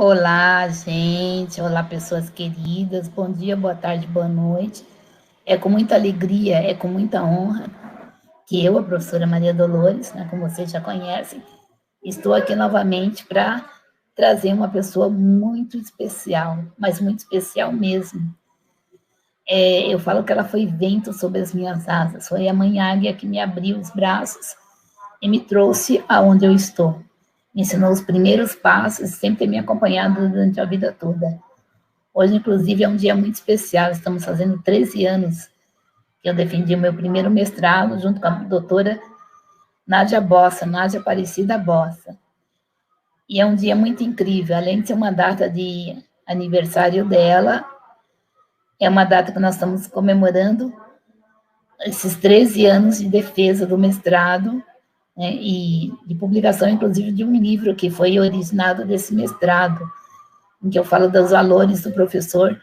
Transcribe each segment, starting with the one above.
Olá, gente. Olá, pessoas queridas. Bom dia, boa tarde, boa noite. É com muita alegria, é com muita honra que eu, a professora Maria Dolores, né, como vocês já conhecem, estou aqui novamente para trazer uma pessoa muito especial, mas muito especial mesmo. Eu falo que ela foi vento sobre as minhas asas, foi a mãe águia que me abriu os braços e me trouxe aonde eu estou. Me ensinou os primeiros passos e sempre tem me acompanhado durante a vida toda. Hoje, inclusive, é um dia muito especial. Estamos fazendo 13 anos que eu defendi o meu primeiro mestrado junto com a doutora Nádia Bossa, Nádia Aparecida Bossa. E é um dia muito incrível. Além de ser uma data de aniversário dela, é uma data que nós estamos comemorando esses 13 anos de defesa do mestrado, né, e de publicação, inclusive, de um livro que foi originado desse mestrado, em que eu falo dos valores do professor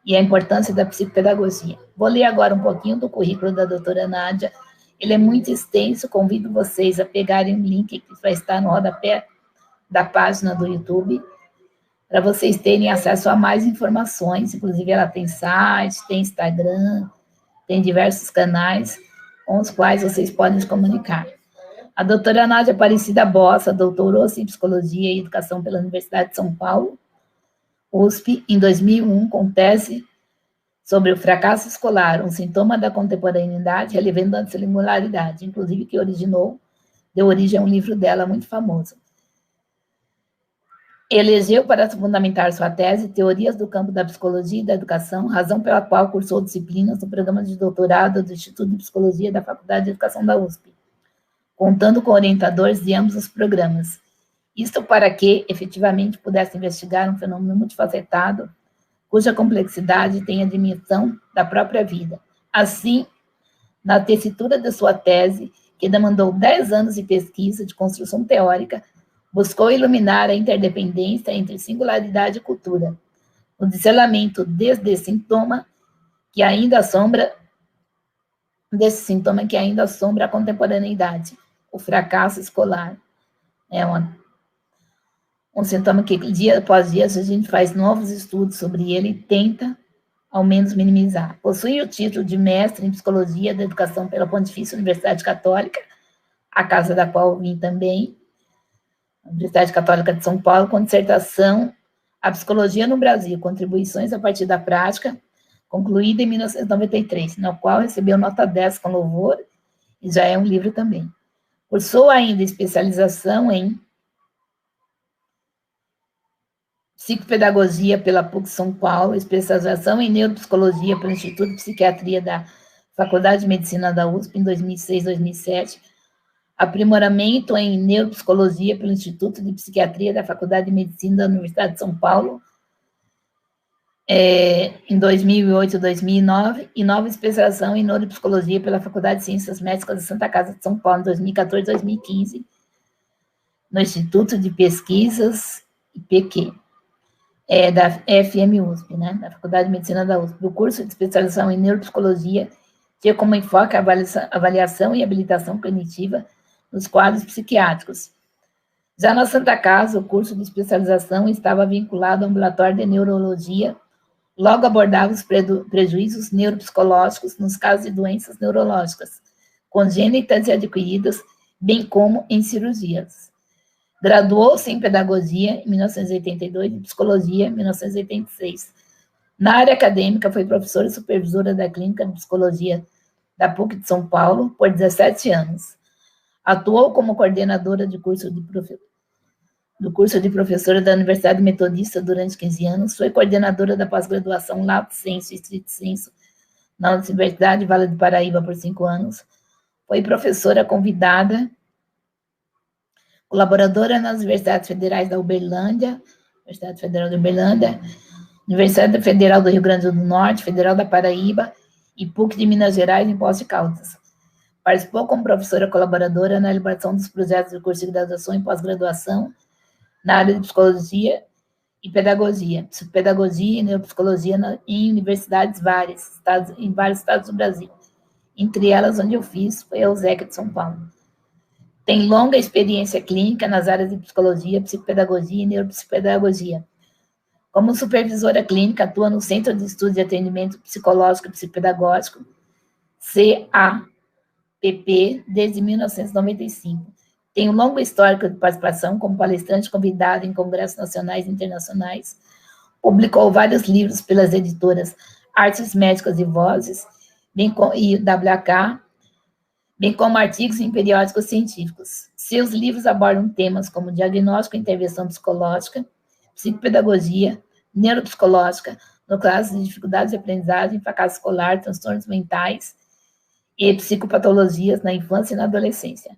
e a importância da psicopedagogia. Vou ler agora um pouquinho do currículo da doutora Nádia. Ele é muito extenso, convido vocês a pegarem um link que vai estar no rodapé da página do YouTube, para vocês terem acesso a mais informações. Inclusive, ela tem site, tem Instagram, tem diversos canais com os quais vocês podem se comunicar. A doutora Nádia Aparecida Bossa doutorou-se em Psicologia e Educação pela Universidade de São Paulo, USP, em 2001, com tese sobre o fracasso escolar, um sintoma da contemporaneidade, relevando a singularidade, inclusive que deu origem a um livro dela muito famoso. Elegeu para fundamentar sua tese Teorias do Campo da Psicologia e da Educação, razão pela qual cursou disciplinas no programa de doutorado do Instituto de Psicologia da Faculdade de Educação da USP, contando com orientadores de ambos os programas. Isto para que, efetivamente, pudesse investigar um fenômeno multifacetado, cuja complexidade tem a dimensão da própria vida. Assim, na tessitura de sua tese, que demandou 10 anos de pesquisa, de construção teórica, buscou iluminar a interdependência entre singularidade e cultura, o descelamento desse sintoma que ainda assombra a contemporaneidade, o fracasso escolar. É um sintoma que, dia após dia, a gente faz novos estudos sobre ele e tenta, ao menos, minimizar. Possui o título de mestre em Psicologia da Educação pela Pontifícia Universidade Católica, a casa da qual vim também, a Universidade Católica de São Paulo, com dissertação A Psicologia no Brasil, Contribuições a partir da Prática, concluída em 1993, na qual recebeu nota 10 com louvor, e já é um livro também. Cursou ainda especialização em Psicopedagogia pela PUC São Paulo, especialização em Neuropsicologia pelo Instituto de Psiquiatria da Faculdade de Medicina da USP em 2006, 2007, aprimoramento em Neuropsicologia pelo Instituto de Psiquiatria da Faculdade de Medicina da Universidade de São Paulo, em 2008, 2009, e nova especialização em Neuropsicologia pela Faculdade de Ciências Médicas da Santa Casa de São Paulo, em 2014, 2015, no Instituto de Pesquisas IPQ. Da FMUSP, né, da Faculdade de Medicina da USP. O curso de especialização em neuropsicologia tinha como enfoque a avaliação e habilitação cognitiva nos quadros psiquiátricos. Já na Santa Casa, o curso de especialização estava vinculado ao ambulatório de neurologia, logo abordava os prejuízos neuropsicológicos nos casos de doenças neurológicas, congênitas e adquiridas, bem como em cirurgias. Graduou-se em Pedagogia em 1982 e em Psicologia em 1986. Na área acadêmica, foi professora e supervisora da Clínica de Psicologia da PUC de São Paulo por 17 anos. Atuou como coordenadora do curso de professora da Universidade Metodista durante 15 anos. Foi coordenadora da pós-graduação Lato Sensu e Stricto Sensu na Universidade Vale do Paraíba por 5 anos. Foi professora convidada, colaboradora nas Universidades Federais da Uberlândia, Universidade Federal de Uberlândia, Universidade Federal do Rio Grande do Norte, Federal da Paraíba e PUC de Minas Gerais, em Poços de Caldas. Participou como professora colaboradora na elaboração dos projetos de curso de graduação e pós-graduação na área de psicologia e pedagogia, psicopedagogia e neuropsicologia em universidades em vários estados do Brasil. Entre elas, onde eu fiz, foi a USEC de São Paulo. Tem longa experiência clínica nas áreas de psicologia, psicopedagogia e neuropsicopedagogia. Como supervisora clínica, atua no Centro de Estudos de Atendimento Psicológico e Psicopedagógico, CAPP, desde 1995. Tem um longo histórico de participação como palestrante convidado em congressos nacionais e internacionais. Publicou vários livros pelas editoras Artes Médicas e Vozes, e WK, bem como artigos em periódicos científicos. Seus livros abordam temas como diagnóstico e intervenção psicológica, psicopedagogia, neuropsicológica, no caso de dificuldades de aprendizagem, fracasso escolar, transtornos mentais e psicopatologias na infância e na adolescência.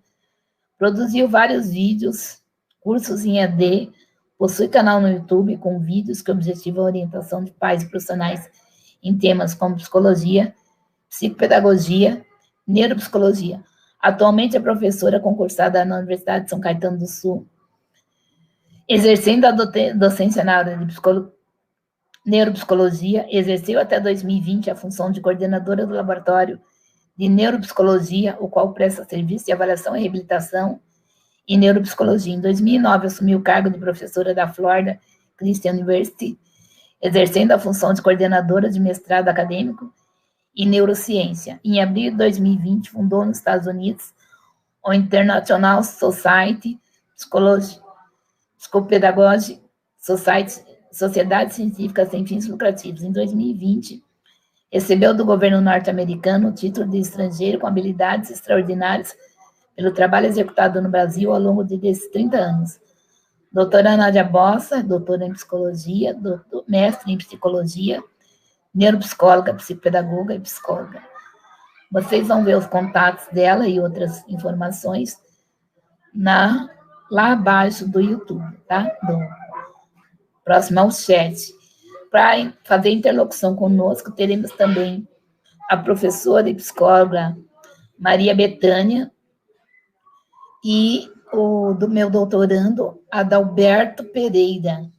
Produziu vários vídeos, cursos em EAD, possui canal no YouTube com vídeos que objetivam a orientação de pais e profissionais em temas como psicologia, psicopedagogia, neuropsicologia. Atualmente é professora concursada na Universidade de São Caetano do Sul, exercendo a docência na área de neuropsicologia, exerceu até 2020 a função de coordenadora do laboratório de neuropsicologia, o qual presta serviço de avaliação e reabilitação em neuropsicologia. Em 2009, assumiu o cargo de professora da Florida Christian University, exercendo a função de coordenadora de mestrado acadêmico em neurociência. Em abril de 2020, fundou nos Estados Unidos o International Society Psychopedagogy Society, Sociedade Científica Sem Fins Lucrativos. Em 2020, recebeu do governo norte-americano o título de estrangeiro com habilidades extraordinárias pelo trabalho executado no Brasil ao longo desses 30 anos. Doutora Nádia Bossa, doutora em psicologia, mestre em psicologia, neuropsicóloga, psicopedagoga e psicóloga. Vocês vão ver os contatos dela e outras informações lá abaixo do YouTube, tá? Próximo ao chat. Para fazer interlocução conosco, teremos também a professora e psicóloga Maria Bethânia e do meu doutorando, Adalberto Pereira,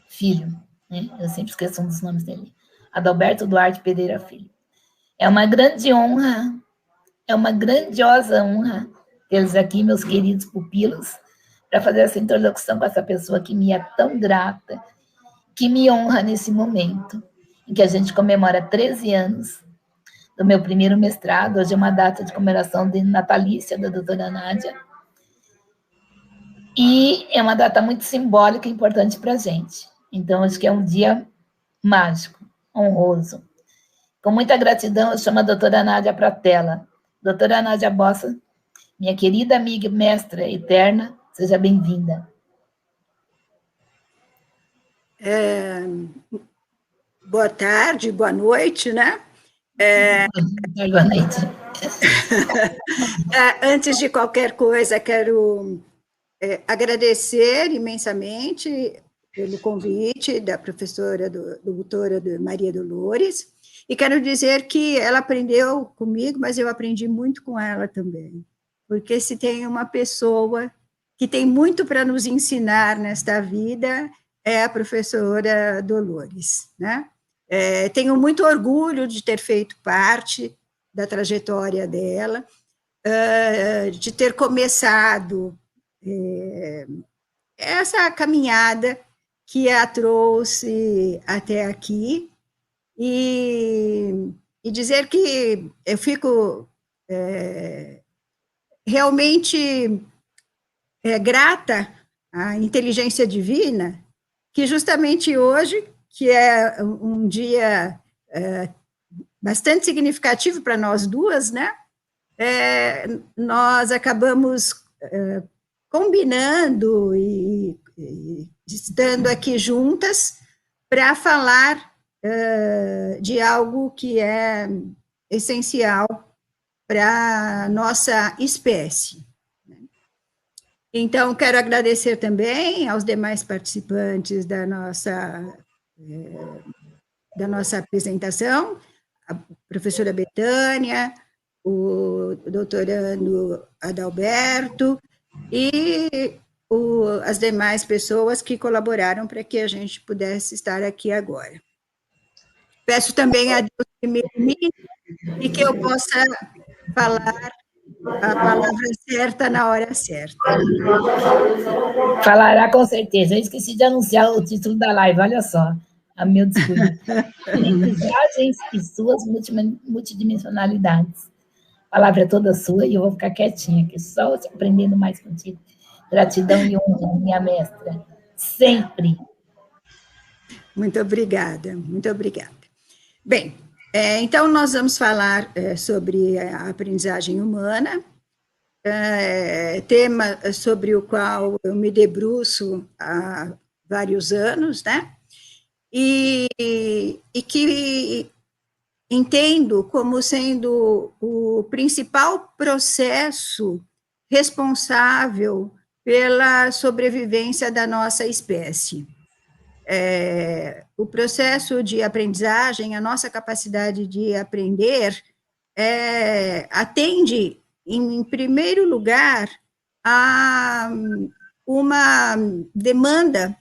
filho, né? Eu sempre esqueço um dos nomes dele. Adalberto Duarte Pereira Filho. É uma grande honra, é uma grandiosa honra tê-los aqui, meus queridos pupilos, para fazer essa interlocução com essa pessoa que me é tão grata, que me honra nesse momento, em que a gente comemora 13 anos do meu primeiro mestrado. Hoje é uma data de comemoração de natalícia da doutora Nádia, e é uma data muito simbólica e importante para a gente. Então, acho que é um dia mágico, honroso. Com muita gratidão, eu chamo a doutora Nádia para a tela. Doutora Nádia Bossa, minha querida amiga e mestra eterna, seja bem-vinda. Boa tarde, boa noite, né? Boa noite. Antes de qualquer coisa, quero agradecer imensamente pelo convite da professora, doutora Maria Dolores, e quero dizer que ela aprendeu comigo, mas eu aprendi muito com ela também, porque se tem uma pessoa que tem muito para nos ensinar nesta vida, é a professora Dolores, né? Tenho muito orgulho de ter feito parte da trajetória dela, de ter começado essa caminhada que a trouxe até aqui, e dizer que eu fico realmente grata à inteligência divina, que justamente hoje, que é um dia bastante significativo para nós duas, né? Nós acabamos combinando e estando aqui juntas para falar de algo que é essencial para a nossa espécie. Então, quero agradecer também aos demais participantes da nossa apresentação, a professora Bethânia, o doutorando Adalberto e as demais pessoas que colaboraram para que a gente pudesse estar aqui agora. Peço também a Deus que me permita e que eu possa falar a palavra certa na hora certa. Falará com certeza. Eu esqueci de anunciar o título da live, olha só, a meu descuido. Aprendizagens e suas multidimensionalidades. A palavra é toda sua e eu vou ficar quietinha aqui, só aprendendo mais contigo. Gratidão e honra, minha mestra. Sempre. Muito obrigada, muito obrigada. Bem, então nós vamos falar sobre a aprendizagem humana, tema sobre o qual eu me debruço há vários anos, né? E que entendo como sendo o principal processo responsável pela sobrevivência da nossa espécie. O processo de aprendizagem, a nossa capacidade de aprender, atende, em primeiro lugar, a uma demanda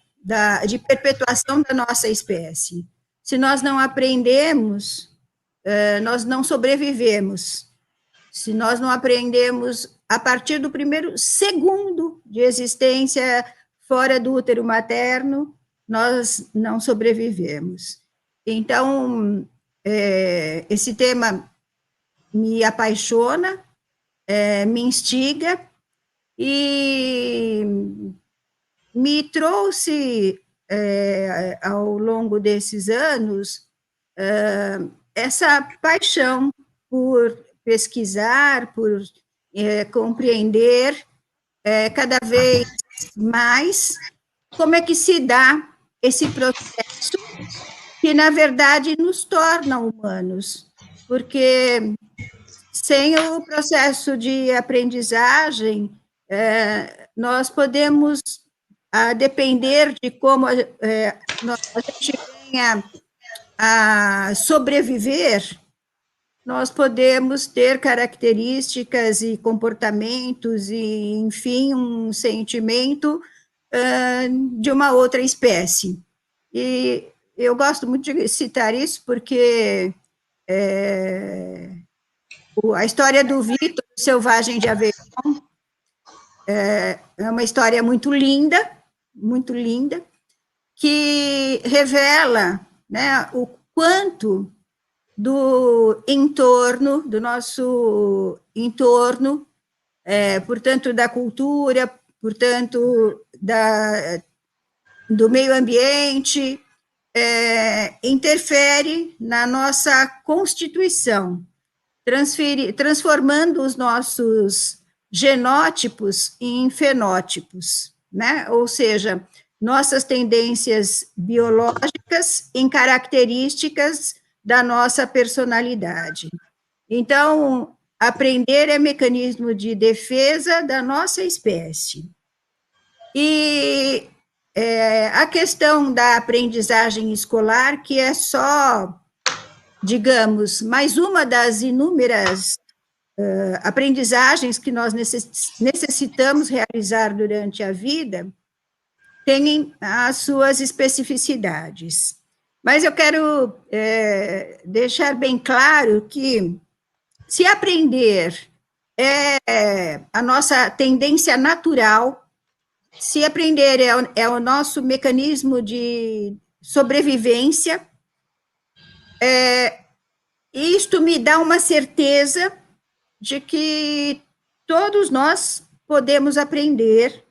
de perpetuação da nossa espécie. Se nós não aprendemos, nós não sobrevivemos. Se nós não aprendemos a partir do primeiro segundo de existência fora do útero materno, nós não sobrevivemos. Então, esse tema me apaixona, me instiga e me trouxe, ao longo desses anos, essa paixão por pesquisar, por compreender cada vez mais como é que se dá esse processo que, na verdade, nos torna humanos, porque sem o processo de aprendizagem, nós podemos, a depender de como a gente venha a sobreviver, nós podemos ter características e comportamentos e, enfim, um sentimento de uma outra espécie. E eu gosto muito de citar isso porque a história do Vitor, Selvagem de Aveyron, é uma história muito linda, que revela, né, o quanto do entorno, do nosso entorno, portanto, da cultura, portanto, do meio ambiente, interfere na nossa constituição, transformando os nossos genótipos em fenótipos, né? Ou seja, nossas tendências biológicas em características da nossa personalidade. Então, aprender é mecanismo de defesa da nossa espécie. E a questão da aprendizagem escolar, que é só, digamos, mais uma das inúmeras aprendizagens que nós necessitamos realizar durante a vida, tem as suas especificidades. Mas eu quero deixar bem claro que, se aprender é a nossa tendência natural, se aprender é o nosso mecanismo de sobrevivência, isto me dá uma certeza de que todos nós podemos aprender,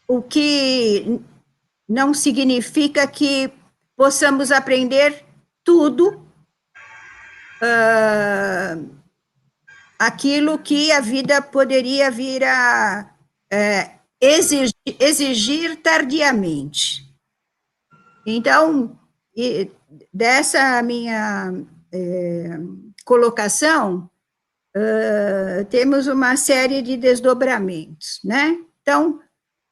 o que não significa que possamos aprender tudo, aquilo que a vida poderia vir a exigir tardiamente. Então, dessa minha colocação, temos uma série de desdobramentos, né? Então,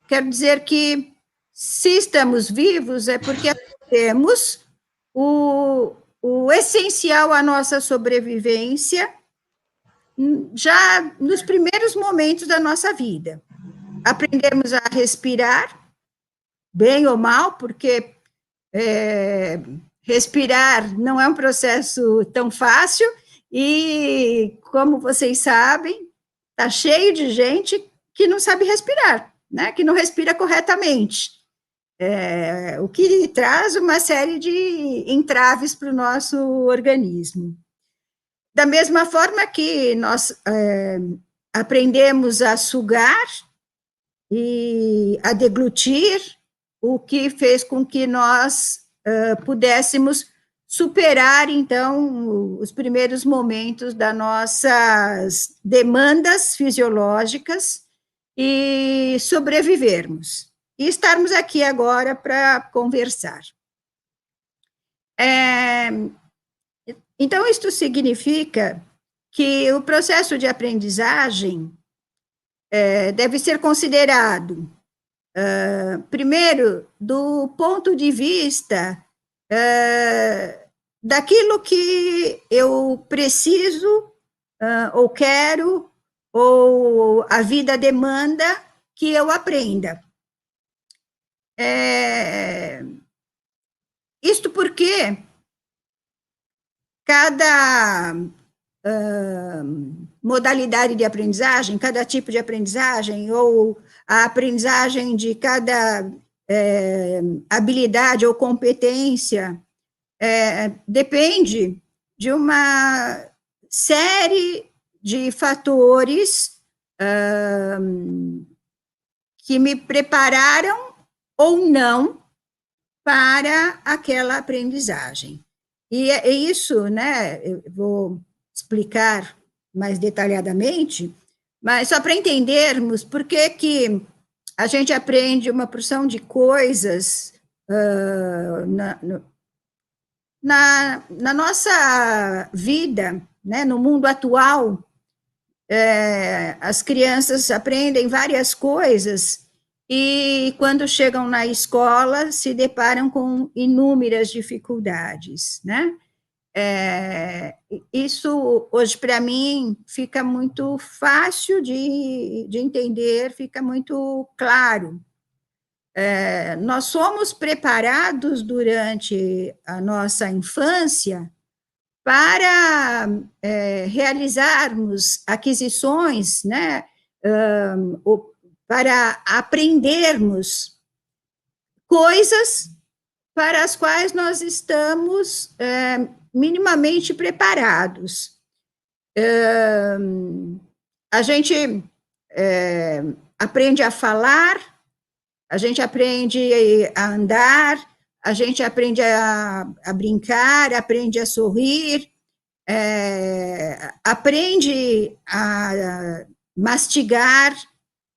quero dizer que, se estamos vivos, é porque temos o essencial à nossa sobrevivência já nos primeiros momentos da nossa vida. Aprendemos a respirar, bem ou mal, porque respirar não é um processo tão fácil, E, como vocês sabem, está cheio de gente que não sabe respirar, né? Que não respira corretamente. O que traz uma série de entraves para o nosso organismo. Da mesma forma que nós aprendemos a sugar e a deglutir, o que fez com que nós pudéssemos superar, então, os primeiros momentos das nossas demandas fisiológicas e sobrevivermos. E estarmos aqui agora para conversar. Então, isto significa que o processo de aprendizagem deve ser considerado, primeiro, do ponto de vista daquilo que eu preciso, ou quero, ou a vida demanda que eu aprenda. Isto porque cada modalidade de aprendizagem, cada tipo de aprendizagem, ou a aprendizagem de cada habilidade ou competência, depende de uma série de fatores que me prepararam ou não para aquela aprendizagem. E é isso, né? Eu vou explicar mais detalhadamente, mas só para entendermos por que a gente aprende uma porção de coisas na nossa vida, né? No mundo atual, as crianças aprendem várias coisas e, quando chegam na escola, se deparam com inúmeras dificuldades, né? Isso, hoje, para mim, fica muito fácil de entender, fica muito claro. Nós somos preparados durante a nossa infância para realizarmos aquisições, né? Para aprendermos coisas para as quais nós estamos minimamente preparados. A gente aprende a falar, a gente aprende a andar, a gente aprende a brincar, aprende a sorrir, aprende a mastigar,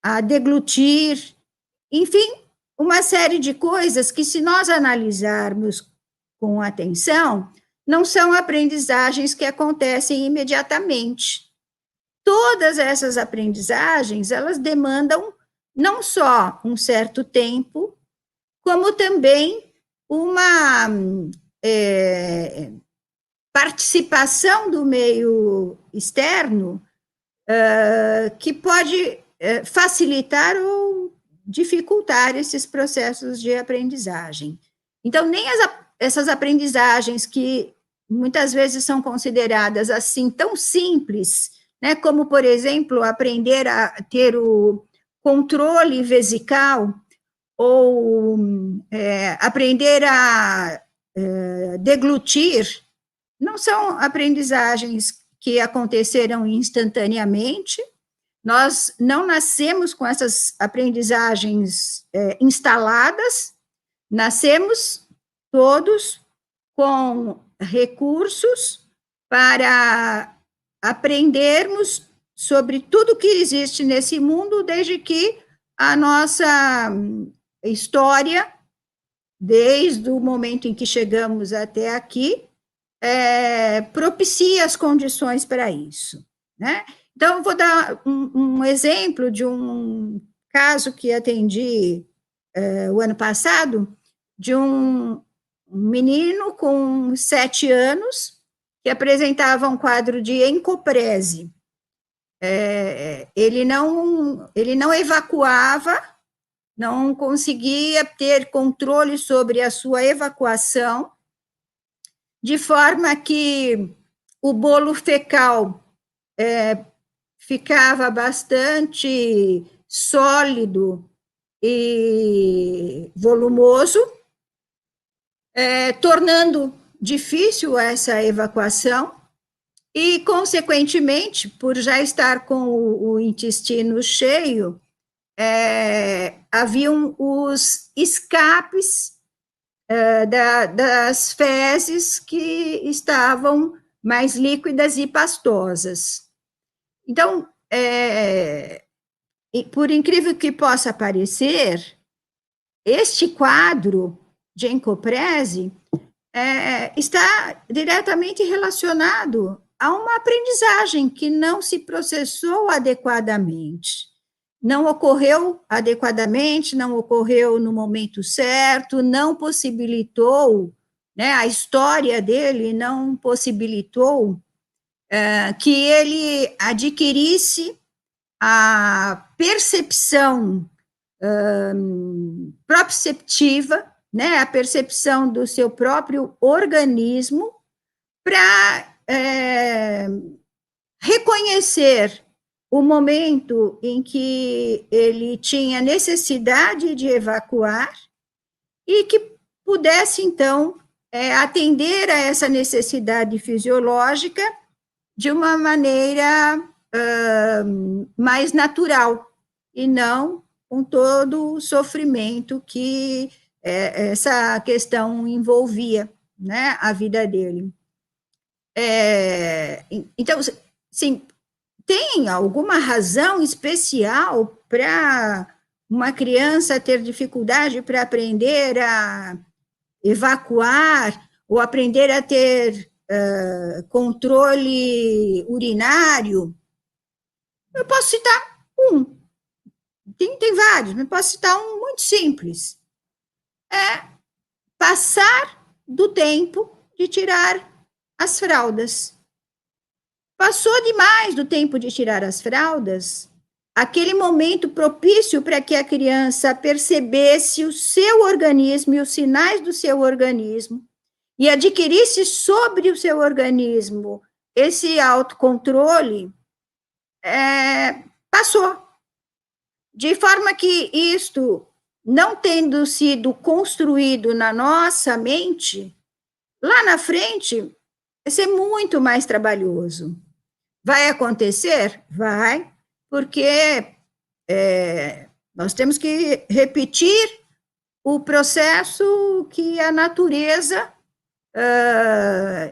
a deglutir, enfim, uma série de coisas que, se nós analisarmos com atenção, não são aprendizagens que acontecem imediatamente. Todas essas aprendizagens, elas demandam não só um certo tempo, como também uma participação do meio externo que pode facilitar ou dificultar esses processos de aprendizagem. Então, nem essas aprendizagens que muitas vezes são consideradas assim tão simples, né, como, por exemplo, aprender a ter o controle vesical, ou aprender a deglutir, não são aprendizagens que aconteceram instantaneamente. Nós não nascemos com essas aprendizagens instaladas, nascemos todos com recursos para aprendermos sobre tudo que existe nesse mundo, desde que a nossa história, desde o momento em que chegamos até aqui, propicia as condições para isso, né? Então, vou dar um exemplo de um caso que atendi o ano passado, de um menino com 7 anos, que apresentava um quadro de encoprese. Ele não evacuava, não conseguia ter controle sobre a sua evacuação, de forma que o bolo fecal ficava bastante sólido e volumoso, tornando difícil essa evacuação e, consequentemente, por já estar com o intestino cheio, haviam os escapes das fezes que estavam mais líquidas e pastosas. Então, por incrível que possa parecer, este quadro de encoprese está diretamente relacionado a uma aprendizagem que não se processou adequadamente. Não ocorreu adequadamente, não ocorreu no momento certo, não possibilitou, né, a história dele não possibilitou que ele adquirisse a percepção proprioceptiva, né, a percepção do seu próprio organismo para reconhecer o momento em que ele tinha necessidade de evacuar e que pudesse, então, atender a essa necessidade fisiológica de uma maneira mais natural, e não com todo o sofrimento que essa questão envolvia, né, a vida dele. Então, sim, tem alguma razão especial para uma criança ter dificuldade para aprender a evacuar ou aprender a ter controle urinário? Eu posso citar um, tem vários, mas posso citar um muito simples. Passar do tempo de tirar as fraldas. Passou demais do tempo de tirar as fraldas, aquele momento propício para que a criança percebesse o seu organismo e os sinais do seu organismo e adquirisse sobre o seu organismo esse autocontrole, passou. De forma que isto, não tendo sido construído na nossa mente, lá na frente vai ser muito mais trabalhoso. Vai acontecer? Vai, porque nós temos que repetir o processo que a natureza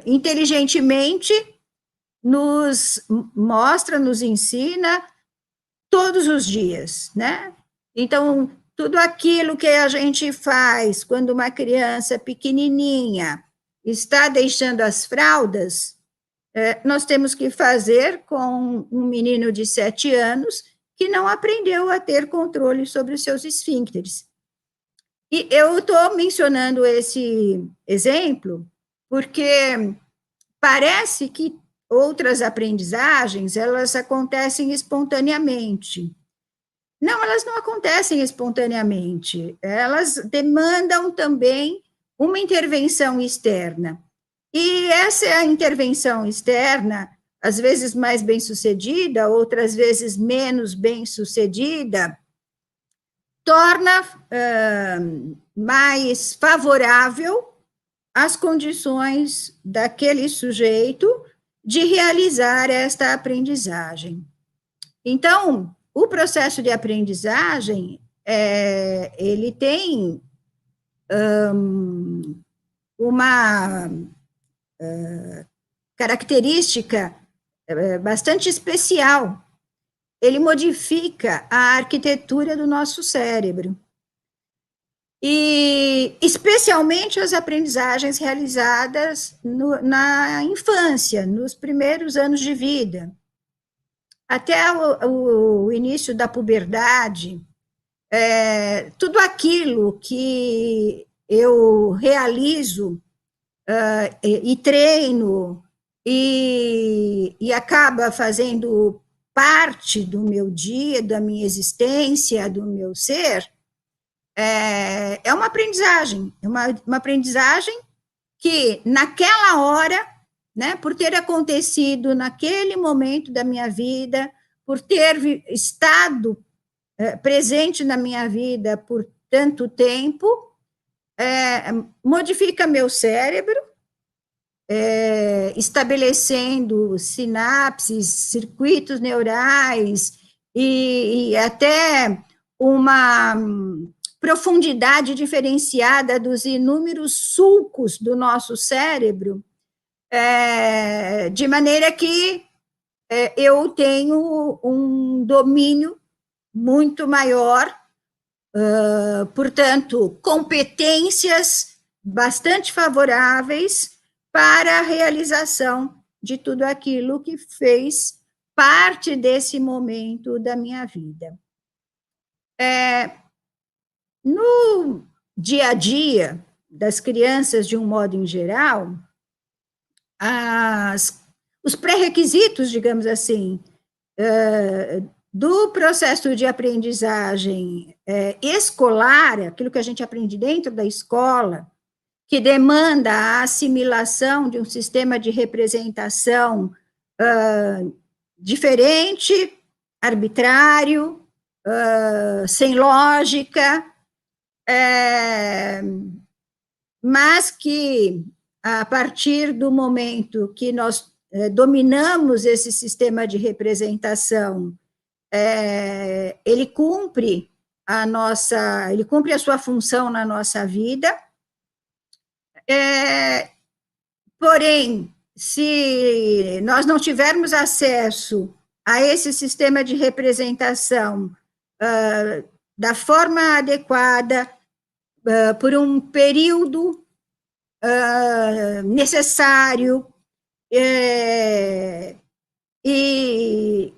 inteligentemente nos mostra, nos ensina todos os dias, né? Então, tudo aquilo que a gente faz quando uma criança pequenininha está deixando as fraldas, nós temos que fazer com um menino de 7 anos que não aprendeu a ter controle sobre os seus esfíncteres. E eu estou mencionando esse exemplo porque parece que outras aprendizagens, elas acontecem espontaneamente. Não, elas não acontecem espontaneamente, elas demandam também uma intervenção externa. E essa intervenção externa, às vezes mais bem-sucedida, outras vezes menos bem-sucedida, torna mais favorável as condições daquele sujeito de realizar esta aprendizagem. Então, o processo de aprendizagem, ele tem uma característica bastante especial. Ele modifica a arquitetura do nosso cérebro. E especialmente as aprendizagens realizadas na infância, nos primeiros anos de vida. Até o início da puberdade, tudo aquilo que eu realizo e treino e acaba fazendo parte do meu dia, da minha existência, do meu ser, é uma aprendizagem, uma aprendizagem que naquela hora né, por ter acontecido naquele momento da minha vida, por ter estado presente na minha vida por tanto tempo, modifica meu cérebro, estabelecendo sinapses, circuitos neurais e até uma profundidade diferenciada dos inúmeros sulcos do nosso cérebro, de maneira que eu tenho um domínio muito maior, portanto, competências bastante favoráveis para a realização de tudo aquilo que fez parte desse momento da minha vida. No dia a dia das crianças, de um modo em geral, os pré-requisitos, digamos assim, do processo de aprendizagem escolar, aquilo que a gente aprende dentro da escola, que demanda a assimilação de um sistema de representação diferente, arbitrário, sem lógica, mas que, a partir do momento que nós dominamos esse sistema de representação, ele cumpre a sua função na nossa vida. Porém, se nós não tivermos acesso a esse sistema de representação da forma adequada, por um período necessário, e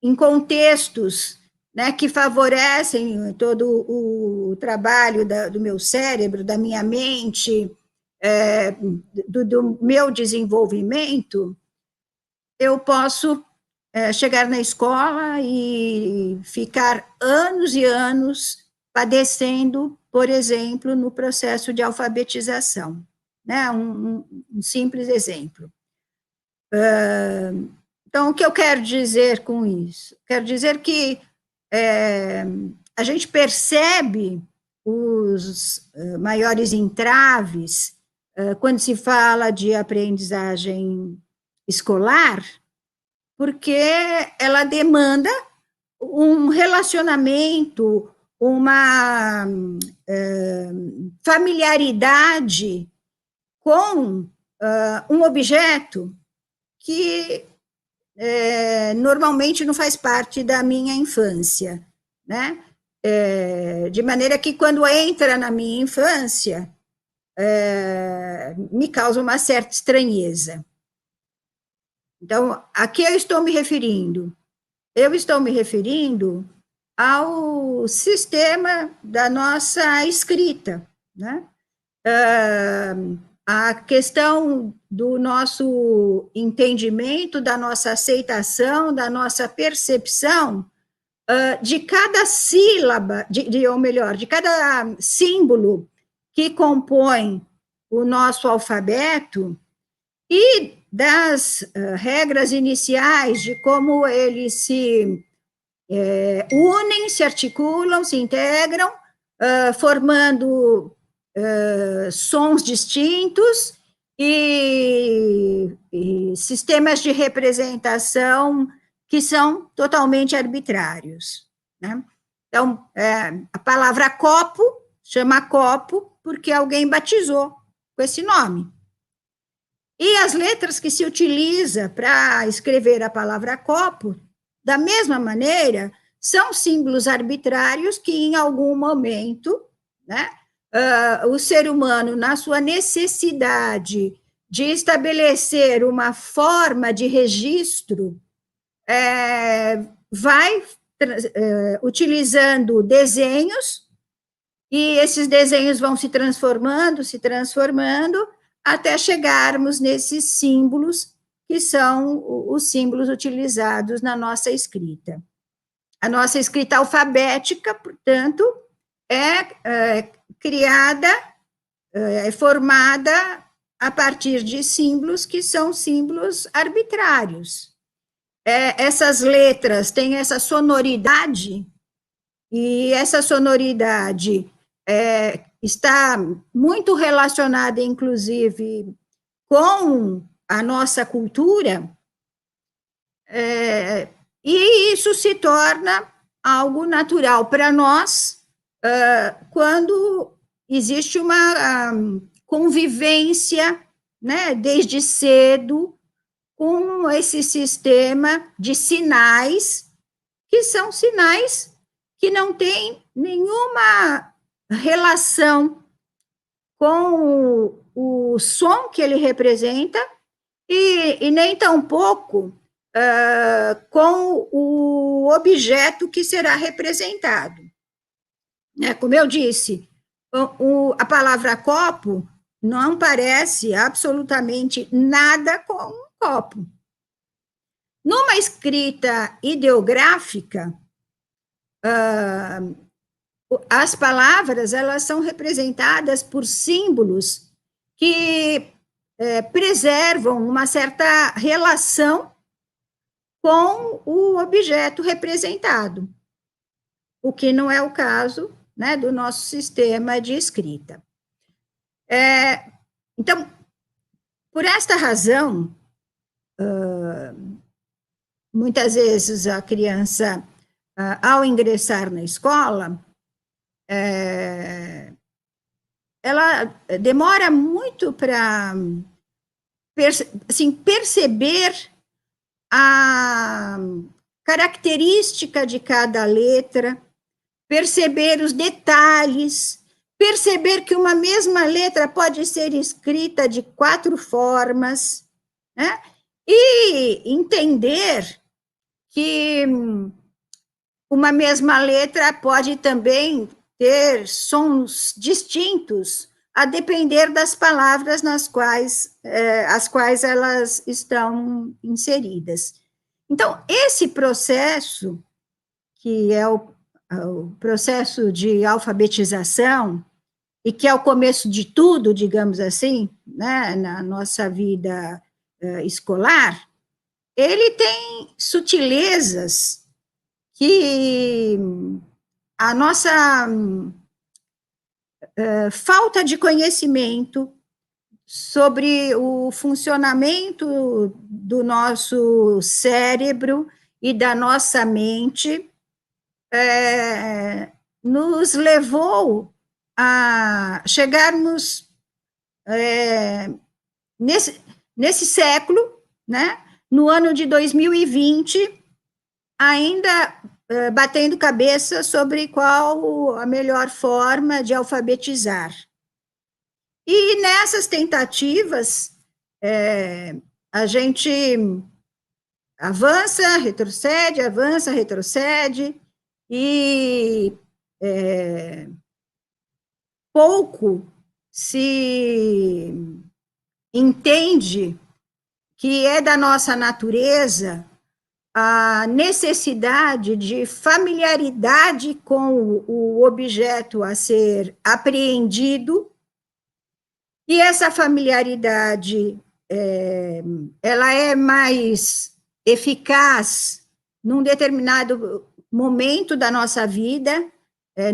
em contextos, né, que favorecem todo o trabalho do meu cérebro, da minha mente, do meu desenvolvimento, eu posso chegar na escola e ficar anos e anos padecendo, por exemplo, no processo de alfabetização, né? Um simples exemplo. Então, o que eu quero dizer com isso? Quero dizer que a gente percebe os maiores entraves quando se fala de aprendizagem escolar, porque ela demanda um relacionamento, uma familiaridade com um objeto que normalmente não faz parte da minha infância, né? De maneira que, quando entra na minha infância, me causa uma certa estranheza. Então, a que eu estou me referindo? Eu estou me referindo ao sistema da nossa escrita, né? A questão do nosso entendimento, da nossa aceitação, da nossa percepção de cada sílaba, ou melhor, de cada símbolo que compõe o nosso alfabeto, e das regras iniciais de como eles se unem, se articulam, se integram, formando sons distintos e sistemas de representação que são totalmente arbitrários, né? Então, a palavra copo chama copo porque alguém batizou com esse nome. E as letras que se utiliza para escrever a palavra copo, da mesma maneira, são símbolos arbitrários que, em algum momento, né, o ser humano, na sua necessidade de estabelecer uma forma de registro, vai utilizando desenhos, e esses desenhos vão se transformando, até chegarmos nesses símbolos, que são os símbolos utilizados na nossa escrita. A nossa escrita alfabética, portanto, é criada, é formada a partir de símbolos que são símbolos arbitrários. Essas letras têm essa sonoridade, e essa sonoridade está muito relacionada, inclusive, com a nossa cultura, e isso se torna algo natural para nós quando existe uma convivência, né, desde cedo, com esse sistema de sinais, que são sinais que não têm nenhuma relação com o som que ele representa e nem tampouco com o objeto que será representado. Como eu disse, a palavra copo não parece absolutamente nada com um copo. Numa escrita ideográfica, as palavras elas são representadas por símbolos que preservam uma certa relação com o objeto representado, o que não é o caso, né, do nosso sistema de escrita. Então, por esta razão, muitas vezes a criança, ao ingressar na escola, ela demora muito para perceber a característica de cada letra, perceber os detalhes, perceber que uma mesma letra pode ser escrita de 4 formas, né? E entender que uma mesma letra pode também ter sons distintos, a depender das palavras nas quais, as quais elas estão inseridas. Então, esse processo, que é o processo de alfabetização, e que é o começo de tudo, digamos assim, né, na nossa vida escolar, ele tem sutilezas que a nossa falta de conhecimento sobre o funcionamento do nosso cérebro e da nossa mente nos levou a chegarmos nesse século, né, no ano de 2020, ainda batendo cabeça sobre qual a melhor forma de alfabetizar. E nessas tentativas, a gente avança, retrocede, e pouco se entende que é da nossa natureza a necessidade de familiaridade com o objeto a ser apreendido, e essa familiaridade ela é mais eficaz num determinado momento da nossa vida,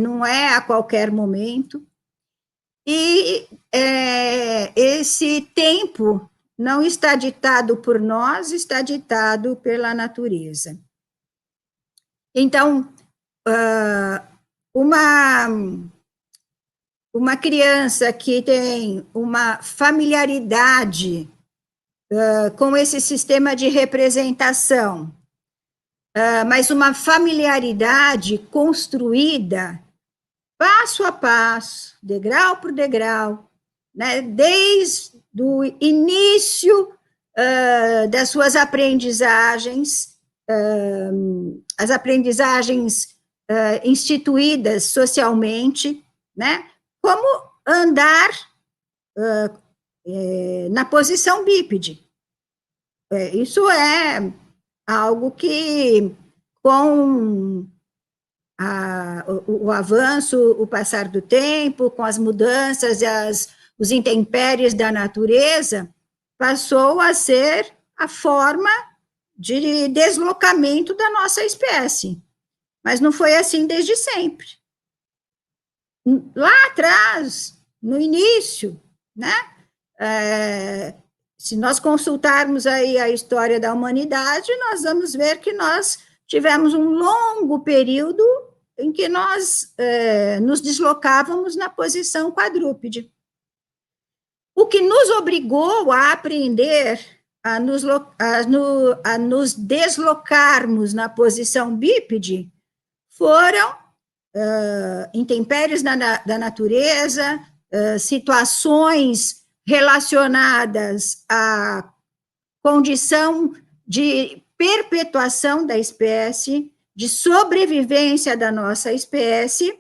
não é a qualquer momento, e esse tempo não está ditado por nós, está ditado pela natureza. Então, uma criança que tem uma familiaridade com esse sistema de representação, mas uma familiaridade construída passo a passo, degrau por degrau, né, desde o início das suas aprendizagens, as aprendizagens instituídas socialmente, né, como andar na posição bípede. Isso é algo que, com o avanço, o passar do tempo, com as mudanças e os intempéries da natureza, passou a ser a forma de deslocamento da nossa espécie. Mas não foi assim desde sempre. Lá atrás, no início, né? Se nós consultarmos aí a história da humanidade, nós vamos ver que nós tivemos um longo período em que nós nos deslocávamos na posição quadrúpede. O que nos obrigou a aprender a nos deslocarmos na posição bípede foram intempéries da natureza, situações relacionadas à condição de perpetuação da espécie, de sobrevivência da nossa espécie,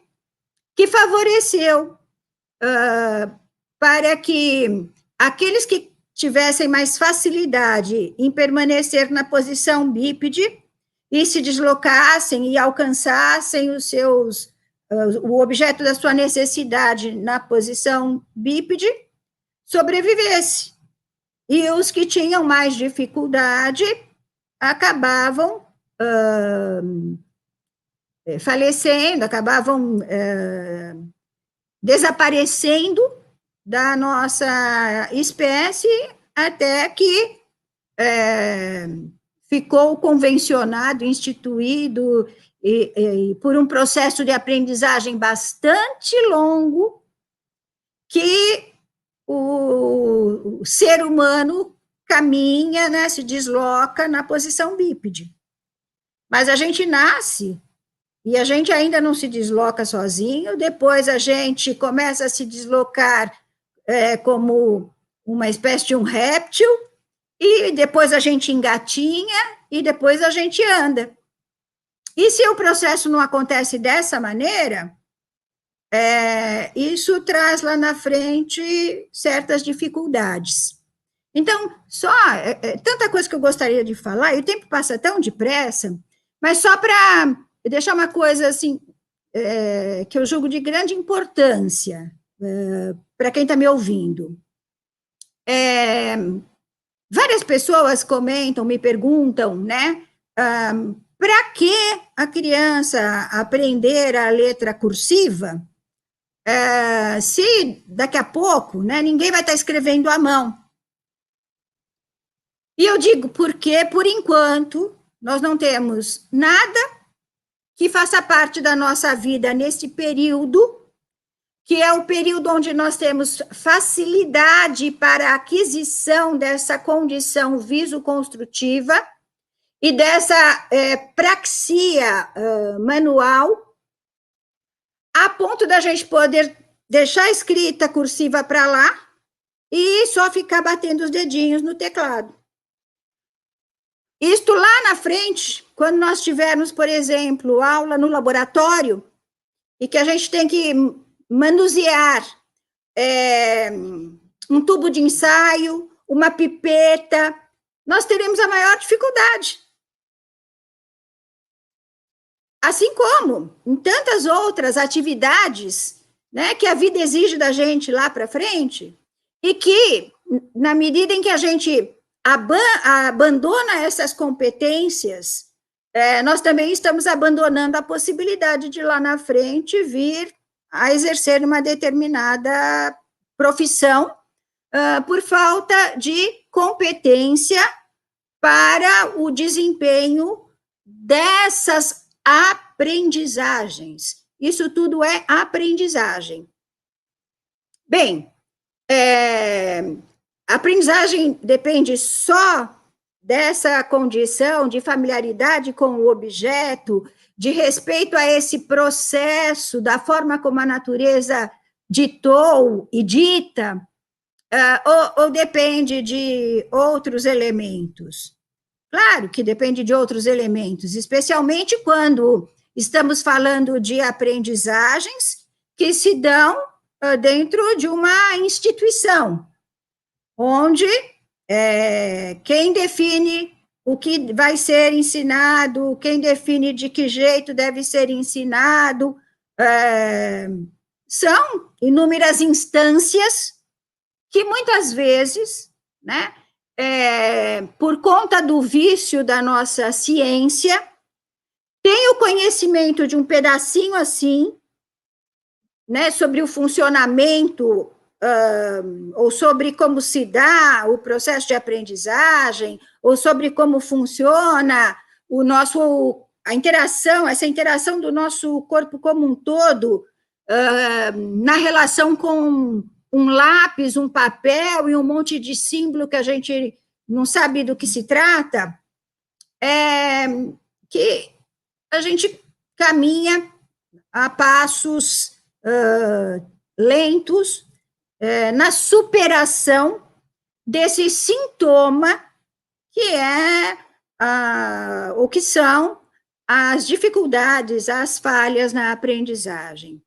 que favoreceu para que aqueles que tivessem mais facilidade em permanecer na posição bípede e se deslocassem e alcançassem o objeto da sua necessidade na posição bípede, sobrevivesse. E os que tinham mais dificuldade acabavam falecendo, acabavam desaparecendo da nossa espécie, até que ficou convencionado, instituído, e por um processo de aprendizagem bastante longo, que o ser humano caminha, né, se desloca na posição bípede. Mas a gente nasce e a gente ainda não se desloca sozinho, depois a gente começa a se deslocar como uma espécie de um réptil, e depois a gente engatinha, e depois a gente anda. E se o processo não acontece dessa maneira, isso traz lá na frente certas dificuldades. Então, tanta coisa que eu gostaria de falar, e o tempo passa tão depressa, mas só para deixar uma coisa assim, que eu julgo de grande importância para quem está me ouvindo. Várias pessoas comentam, me perguntam, né, para que a criança aprender a letra cursiva, se daqui a pouco, né, ninguém vai estar escrevendo à mão? E eu digo, porque, por enquanto, nós não temos nada que faça parte da nossa vida nesse período, que é o período onde nós temos facilidade para a aquisição dessa condição visoconstrutiva e dessa praxia manual, a ponto da gente poder deixar a escrita cursiva para lá e só ficar batendo os dedinhos no teclado. Isto lá na frente, quando nós tivermos, por exemplo, aula no laboratório, e que a gente tem que manusear um tubo de ensaio, uma pipeta, nós teremos a maior dificuldade. Assim como em tantas outras atividades, né, que a vida exige da gente lá para frente, e que, na medida em que a gente abandona essas competências, nós também estamos abandonando a possibilidade de lá na frente vir a exercer uma determinada profissão por falta de competência para o desempenho dessas aprendizagens. Isso tudo é aprendizagem. Bem, a aprendizagem depende só dessa condição de familiaridade com o objeto, de respeito a esse processo, da forma como a natureza ditou e dita, ou depende de outros elementos? Claro que depende de outros elementos, especialmente quando estamos falando de aprendizagens que se dão dentro de uma instituição, onde quem define o que vai ser ensinado, quem define de que jeito deve ser ensinado, são inúmeras instâncias que muitas vezes, né, por conta do vício da nossa ciência, tem o conhecimento de um pedacinho assim, né, sobre o funcionamento ou sobre como se dá o processo de aprendizagem, ou sobre como funciona a interação, essa interação do nosso corpo como um todo, na relação com um lápis, um papel e um monte de símbolo que a gente não sabe do que se trata, que a gente caminha a passos lentos na superação desse sintoma que é o que são as dificuldades, as falhas na aprendizagem.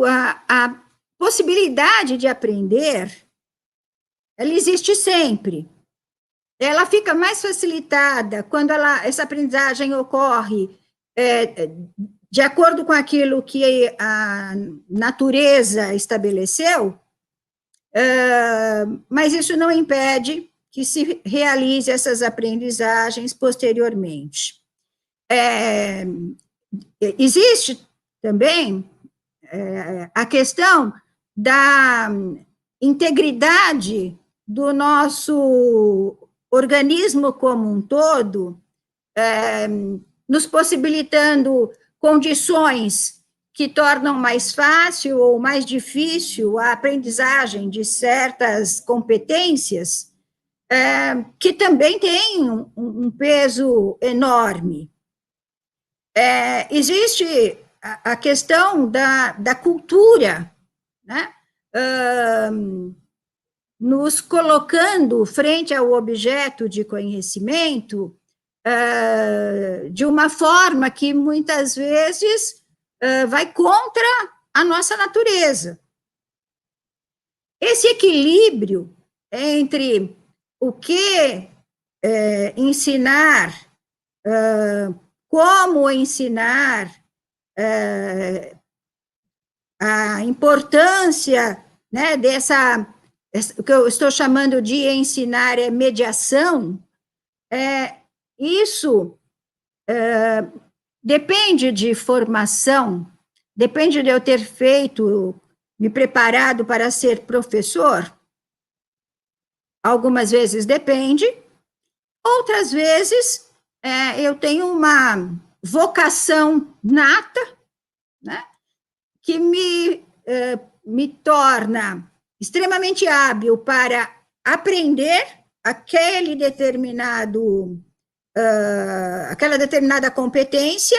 A possibilidade de aprender, ela existe sempre. Ela fica mais facilitada quando essa aprendizagem ocorre de acordo com aquilo que a natureza estabeleceu, mas isso não impede que se realize essas aprendizagens posteriormente. Existe também a questão da integridade do nosso organismo como um todo, nos possibilitando condições que tornam mais fácil ou mais difícil a aprendizagem de certas competências, que também tem um peso enorme. Existe a questão da cultura, né? Nos colocando frente ao objeto de conhecimento de uma forma que muitas vezes vai contra a nossa natureza. Esse equilíbrio entre o que ensinar, como ensinar, a importância, né, o que eu estou chamando de ensinar mediação, isso depende de formação, depende de eu ter me preparado para ser professor. Algumas vezes depende, outras vezes eu tenho uma vocação nata, né, que me torna extremamente hábil para aprender aquela determinada competência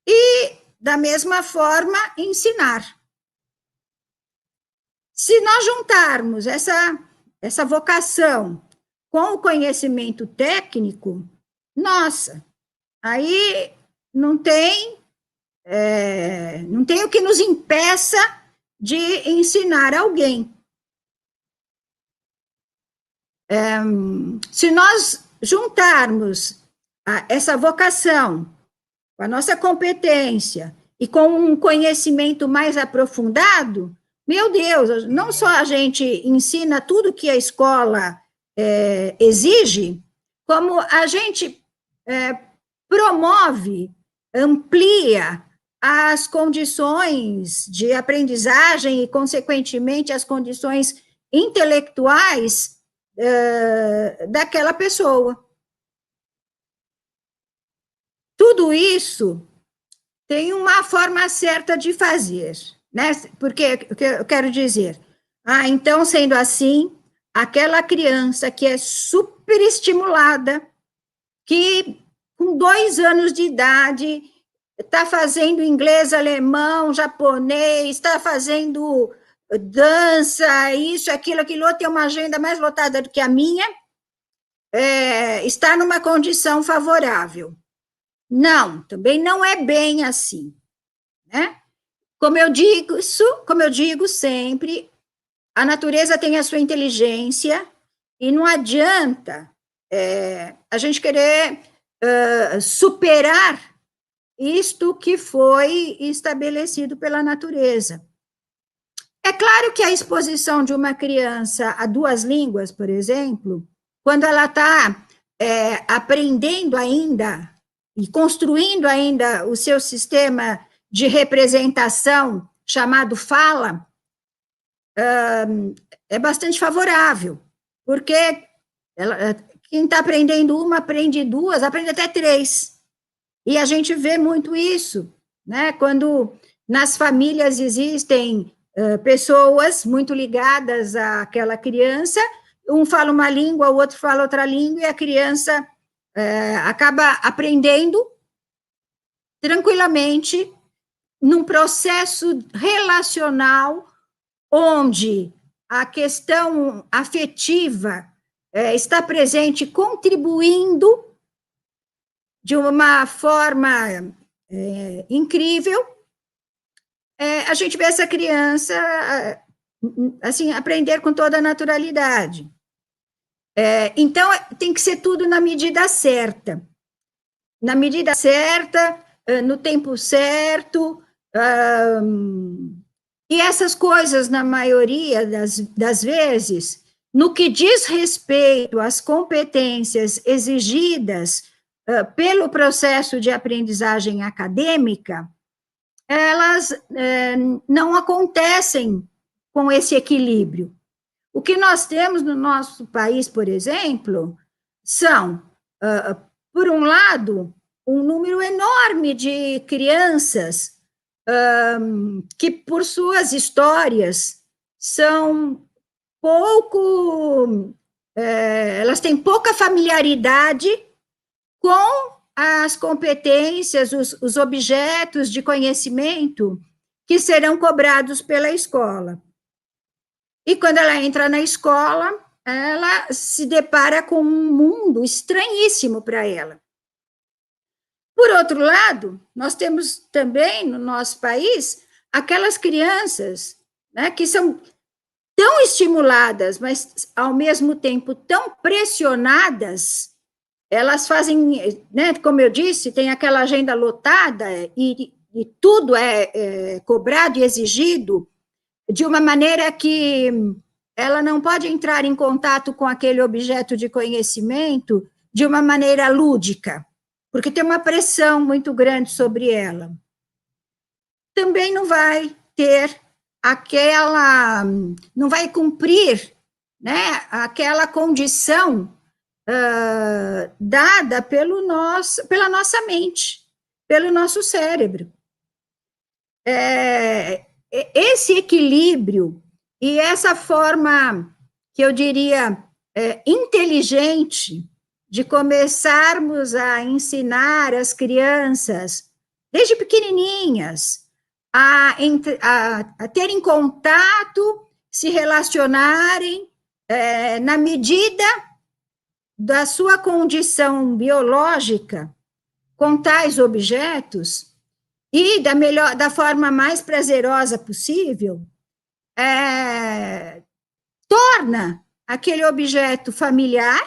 e, da mesma forma, ensinar. Se nós juntarmos essa vocação com o conhecimento técnico, nossa, aí não tem o que nos impeça de ensinar alguém. Se nós juntarmos essa vocação com a nossa competência e com um conhecimento mais aprofundado, meu Deus, não só a gente ensina tudo que a escola exige, como a gente promove, amplia as condições de aprendizagem e, consequentemente, as condições intelectuais daquela pessoa. Tudo isso tem uma forma certa de fazer, né? Porque o que eu quero dizer, então, sendo assim, aquela criança que é superestimulada, que com 2 anos de idade está fazendo inglês, alemão, japonês, está fazendo dança, isso, aquilo outro, tem uma agenda mais lotada do que a minha, está numa condição favorável. Não, também não é bem assim, né? Como eu digo sempre, a natureza tem a sua inteligência e não adianta a gente querer superar isto que foi estabelecido pela natureza. É claro que a exposição de uma criança a duas línguas, por exemplo, quando ela está aprendendo ainda e construindo ainda o seu sistema de representação, chamado fala, é bastante favorável, porque quem está aprendendo uma, aprende duas, aprende até três. E a gente vê muito isso, né? Quando nas famílias existem pessoas muito ligadas àquela criança, um fala uma língua, o outro fala outra língua, e a criança acaba aprendendo tranquilamente num processo relacional onde a questão afetiva está presente, contribuindo de uma forma incrível. A gente vê essa criança assim, aprender com toda a naturalidade. Então, tem que ser tudo na medida certa. Na medida certa, no tempo certo, e essas coisas, na maioria das vezes, no que diz respeito às competências exigidas pelo processo de aprendizagem acadêmica, elas não acontecem com esse equilíbrio. O que nós temos no nosso país, por exemplo, são, por um lado, um número enorme de crianças que, por suas histórias, são pouco... elas têm pouca familiaridade com as competências, os objetos de conhecimento que serão cobrados pela escola. E quando ela entra na escola, ela se depara com um mundo estranhíssimo para ela. Por outro lado, nós temos também no nosso país aquelas crianças, né, que são tão estimuladas, mas ao mesmo tempo tão pressionadas. Elas fazem, né, como eu disse, tem aquela agenda lotada e tudo é cobrado e exigido de uma maneira que ela não pode entrar em contato com aquele objeto de conhecimento de uma maneira lúdica, porque tem uma pressão muito grande sobre ela. Também não vai ter não vai cumprir, né, aquela condição dada pela nossa mente, pelo nosso cérebro. Esse equilíbrio e essa forma, que eu diria, inteligente, de começarmos a ensinar as crianças, desde pequenininhas, a terem contato, se relacionarem na medida da sua condição biológica com tais objetos e da forma mais prazerosa possível, torna aquele objeto familiar,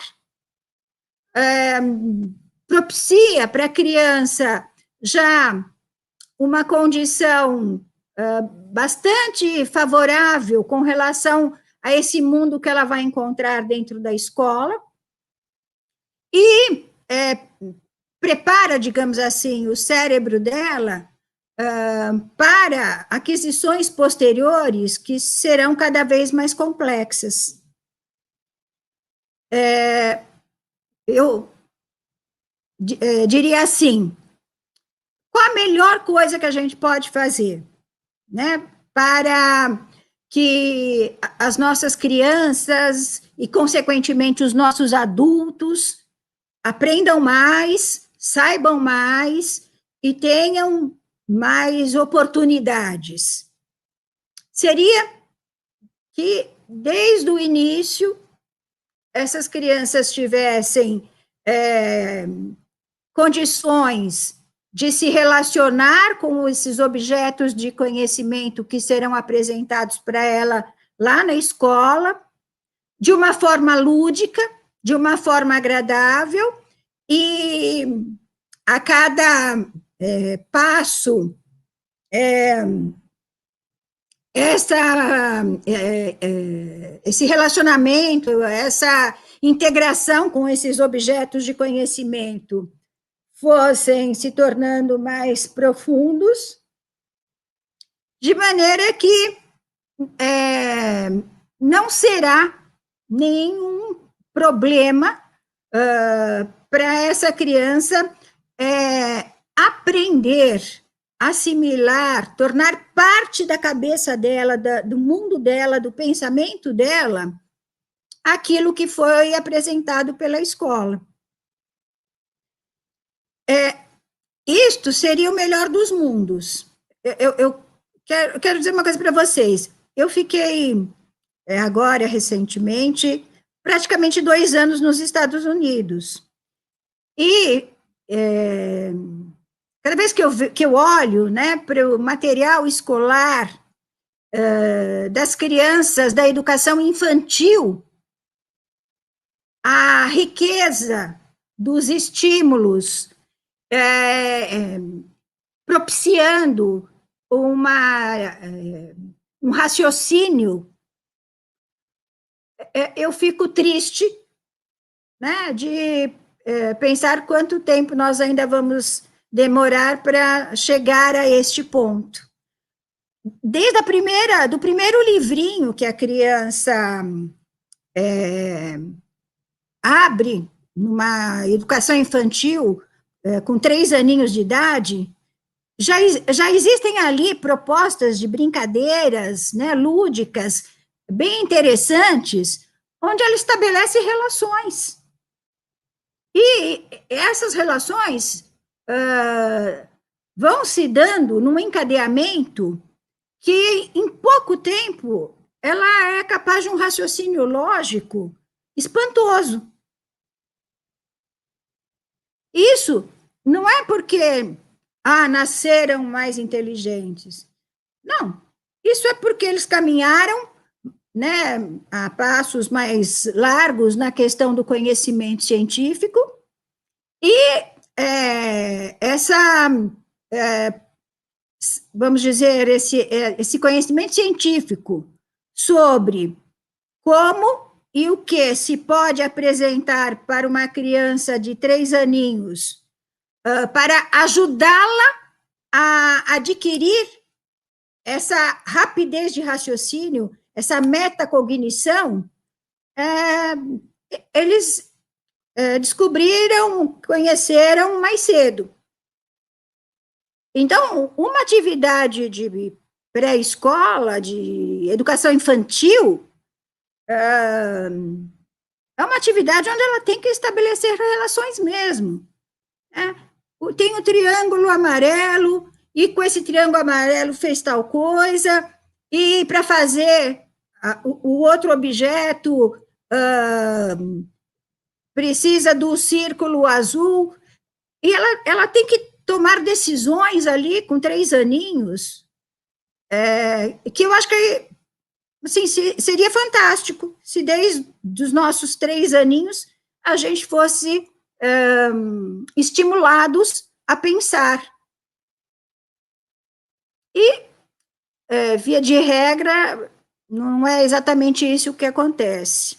propicia para a criança já uma condição bastante favorável com relação a esse mundo que ela vai encontrar dentro da escola, e prepara, digamos assim, o cérebro dela para aquisições posteriores que serão cada vez mais complexas. Eu diria assim, qual a melhor coisa que a gente pode fazer, né, para que as nossas crianças e, consequentemente, os nossos adultos aprendam mais, saibam mais e tenham mais oportunidades? Seria que, desde o início, essas crianças tivessem condições de se relacionar com esses objetos de conhecimento que serão apresentados para ela lá na escola, de uma forma lúdica, de uma forma agradável, e a cada passo esse relacionamento, essa integração com esses objetos de conhecimento fossem se tornando mais profundos, de maneira que não será nenhum problema para essa criança aprender, assimilar, tornar parte da cabeça dela, do mundo dela, do pensamento dela, aquilo que foi apresentado pela escola. Isto seria o melhor dos mundos. Eu quero dizer uma coisa para vocês. Eu fiquei, agora, recentemente, praticamente 2 anos nos Estados Unidos. E cada vez que eu olho, né, para o material escolar das crianças, da educação infantil, a riqueza dos estímulos, propiciando um raciocínio, eu fico triste, né, de pensar quanto tempo nós ainda vamos demorar para chegar a este ponto. Desde do primeiro livrinho que a criança abre numa educação infantil, com 3 aninhos de idade, já existem ali propostas de brincadeiras, né, lúdicas, bem interessantes, onde ela estabelece relações. E essas relações vão se dando num encadeamento que, em pouco tempo, ela é capaz de um raciocínio lógico espantoso. Isso não é porque nasceram mais inteligentes. Não, isso é porque eles caminharam, né, a passos mais largos na questão do conhecimento científico, e vamos dizer, esse conhecimento científico sobre como e o que se pode apresentar para uma criança de 3 aninhos para ajudá-la a adquirir essa rapidez de raciocínio, essa metacognição, eles descobriram, conheceram mais cedo. Então, uma atividade de pré-escola, de educação infantil, é uma atividade onde ela tem que estabelecer relações mesmo. Tem o triângulo amarelo, e com esse triângulo amarelo fez tal coisa, e para fazer o outro objeto precisa do círculo azul, e ela tem que tomar decisões ali com 3 aninhos, que eu acho que assim, seria fantástico se desde os nossos 3 aninhos a gente fosse estimulados a pensar. E, via de regra, não é exatamente isso que acontece.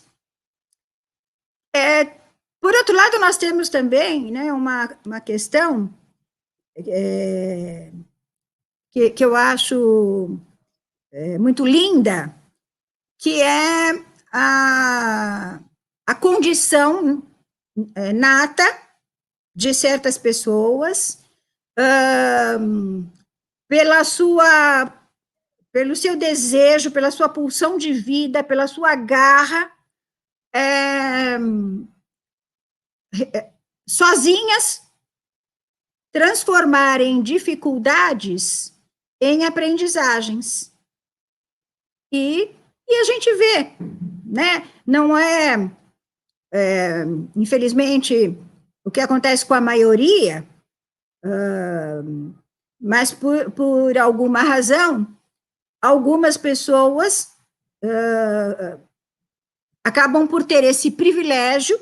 Por outro lado, nós temos também, né, uma questão que eu acho muito linda, que é a condição nata de certas pessoas pelo seu desejo, pela sua pulsão de vida, pela sua garra, sozinhas, transformarem dificuldades em aprendizagens. E a gente vê, né? Não infelizmente, o que acontece com a maioria, mas por alguma razão, algumas pessoas acabam por ter esse privilégio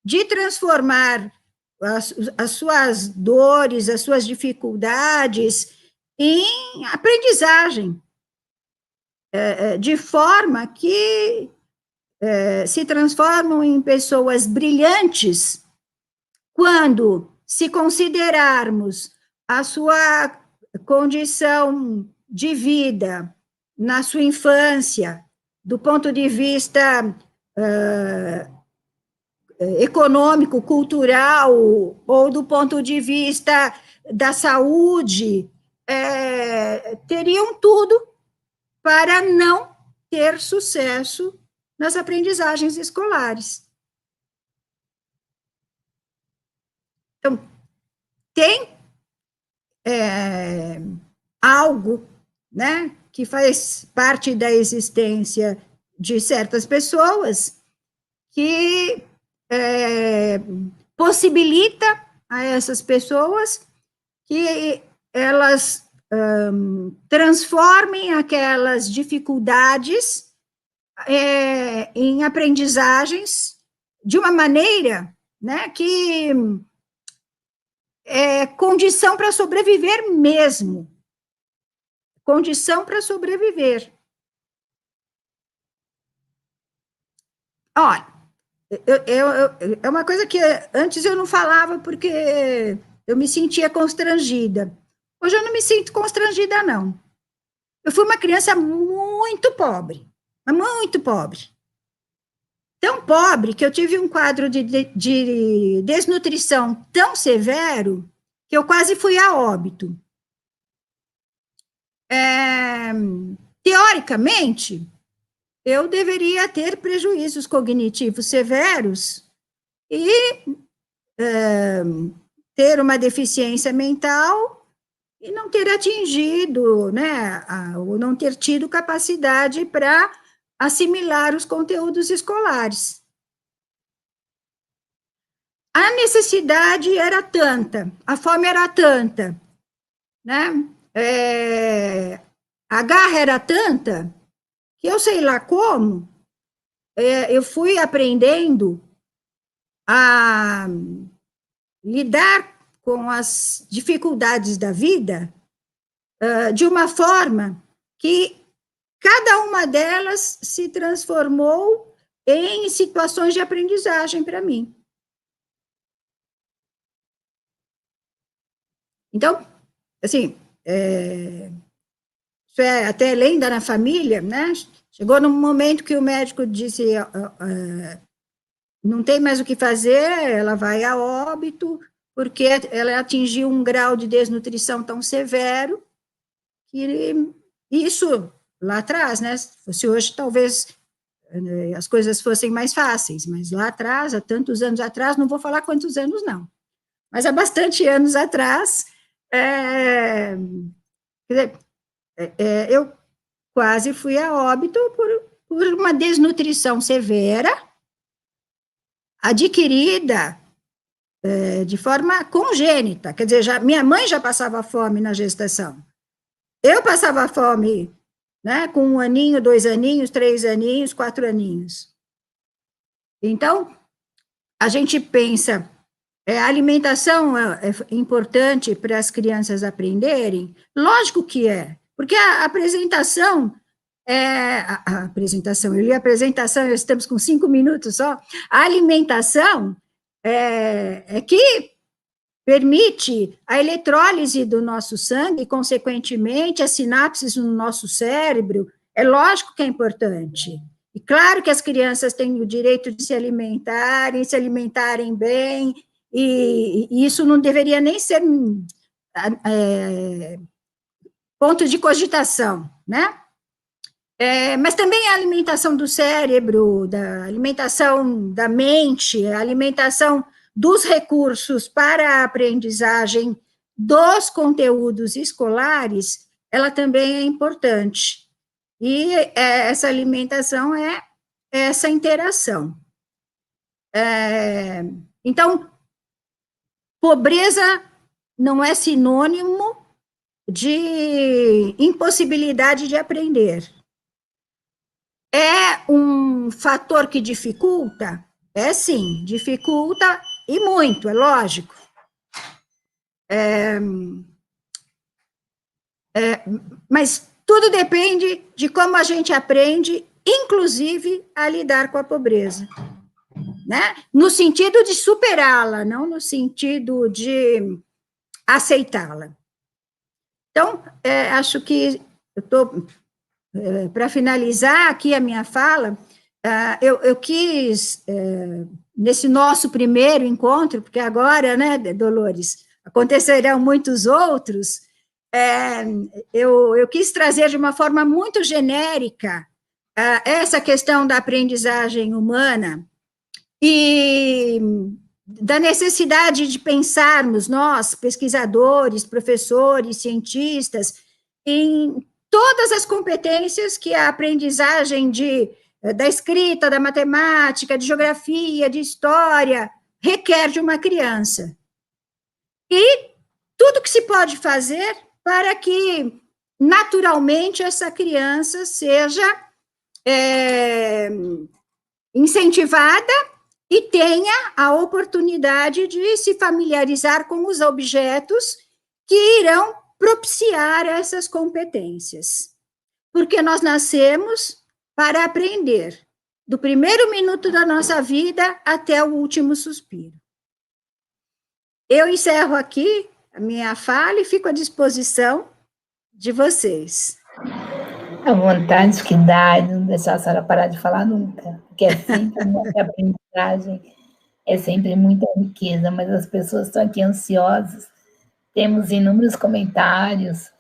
de transformar as suas dores, as suas dificuldades em aprendizagem, de forma que se transformam em pessoas brilhantes quando, se considerarmos a sua condição de vida na sua infância, do ponto de vista econômico, cultural, ou do ponto de vista da saúde, teriam tudo para não ter sucesso nas aprendizagens escolares. Então, tem algo, né, que faz parte da existência de certas pessoas que possibilita a essas pessoas que elas transformem aquelas dificuldades em aprendizagens de uma maneira, né, que é condição para sobreviver mesmo. Condição para sobreviver. Olha, é uma coisa que antes eu não falava porque eu me sentia constrangida. Hoje eu não me sinto constrangida, não. Eu fui uma criança muito pobre, mas muito pobre. Tão pobre que eu tive um quadro de desnutrição tão severo que eu quase fui a óbito. Teoricamente, eu deveria ter prejuízos cognitivos severos e ter uma deficiência mental e não ter atingido, né, ou não ter tido capacidade para assimilar os conteúdos escolares. A necessidade era tanta, a fome era tanta, né? A garra era tanta que eu sei lá como, eu fui aprendendo a lidar com as dificuldades da vida de uma forma que cada uma delas se transformou em situações de aprendizagem para mim. Então, assim, isso é até lenda na família, né? Chegou num momento que o médico disse, não tem mais o que fazer, ela vai a óbito, porque ela atingiu um grau de desnutrição tão severo que isso lá atrás, né? Se fosse hoje, talvez as coisas fossem mais fáceis, mas lá atrás, há tantos anos atrás, não vou falar quantos anos, não, mas há bastante anos atrás, eu quase fui a óbito por uma desnutrição severa, adquirida de forma congênita, quer dizer, minha mãe já passava fome na gestação, eu passava fome, né, com 1 aninho, 2 aninhos, 3 aninhos, 4 aninhos. Então, a gente pensa, a alimentação é importante para as crianças aprenderem? Lógico que é, porque a apresentação, eu li a apresentação, estamos com 5 minutos só, a alimentação é que permite a eletrólise do nosso sangue, e, consequentemente, as sinapses no nosso cérebro, é lógico que é importante. E claro que as crianças têm o direito de se alimentarem bem, e isso não deveria nem ser ponto de cogitação, né? Mas também a alimentação do cérebro, da alimentação da mente, a alimentação dos recursos para a aprendizagem dos conteúdos escolares, ela também é importante. E essa alimentação é essa interação. Então, pobreza não é sinônimo de impossibilidade de aprender. É um fator que dificulta? É sim, dificulta e muito, é lógico. Mas tudo depende de como a gente aprende, inclusive, a lidar com a pobreza, né? No sentido de superá-la, não no sentido de aceitá-la. Então, acho que eu estou, para finalizar aqui a minha fala, eu quis, nesse nosso primeiro encontro, porque agora, né, Dolores, acontecerão muitos outros, eu quis trazer de uma forma muito genérica essa questão da aprendizagem humana e da necessidade de pensarmos, nós, pesquisadores, professores, cientistas, em todas as competências que a aprendizagem da escrita, da matemática, de geografia, de história, requer de uma criança. E tudo que se pode fazer para que, naturalmente, essa criança seja incentivada e tenha a oportunidade de se familiarizar com os objetos que irão propiciar essas competências. Porque nós nascemos para aprender, do primeiro minuto da nossa vida até o último suspiro. Eu encerro aqui a minha fala e fico à disposição de vocês. A vontade que dá de não deixar a senhora parar de falar nunca, porque é sempre muita aprendizagem, é sempre muita riqueza, mas as pessoas estão aqui ansiosas. Temos inúmeros comentários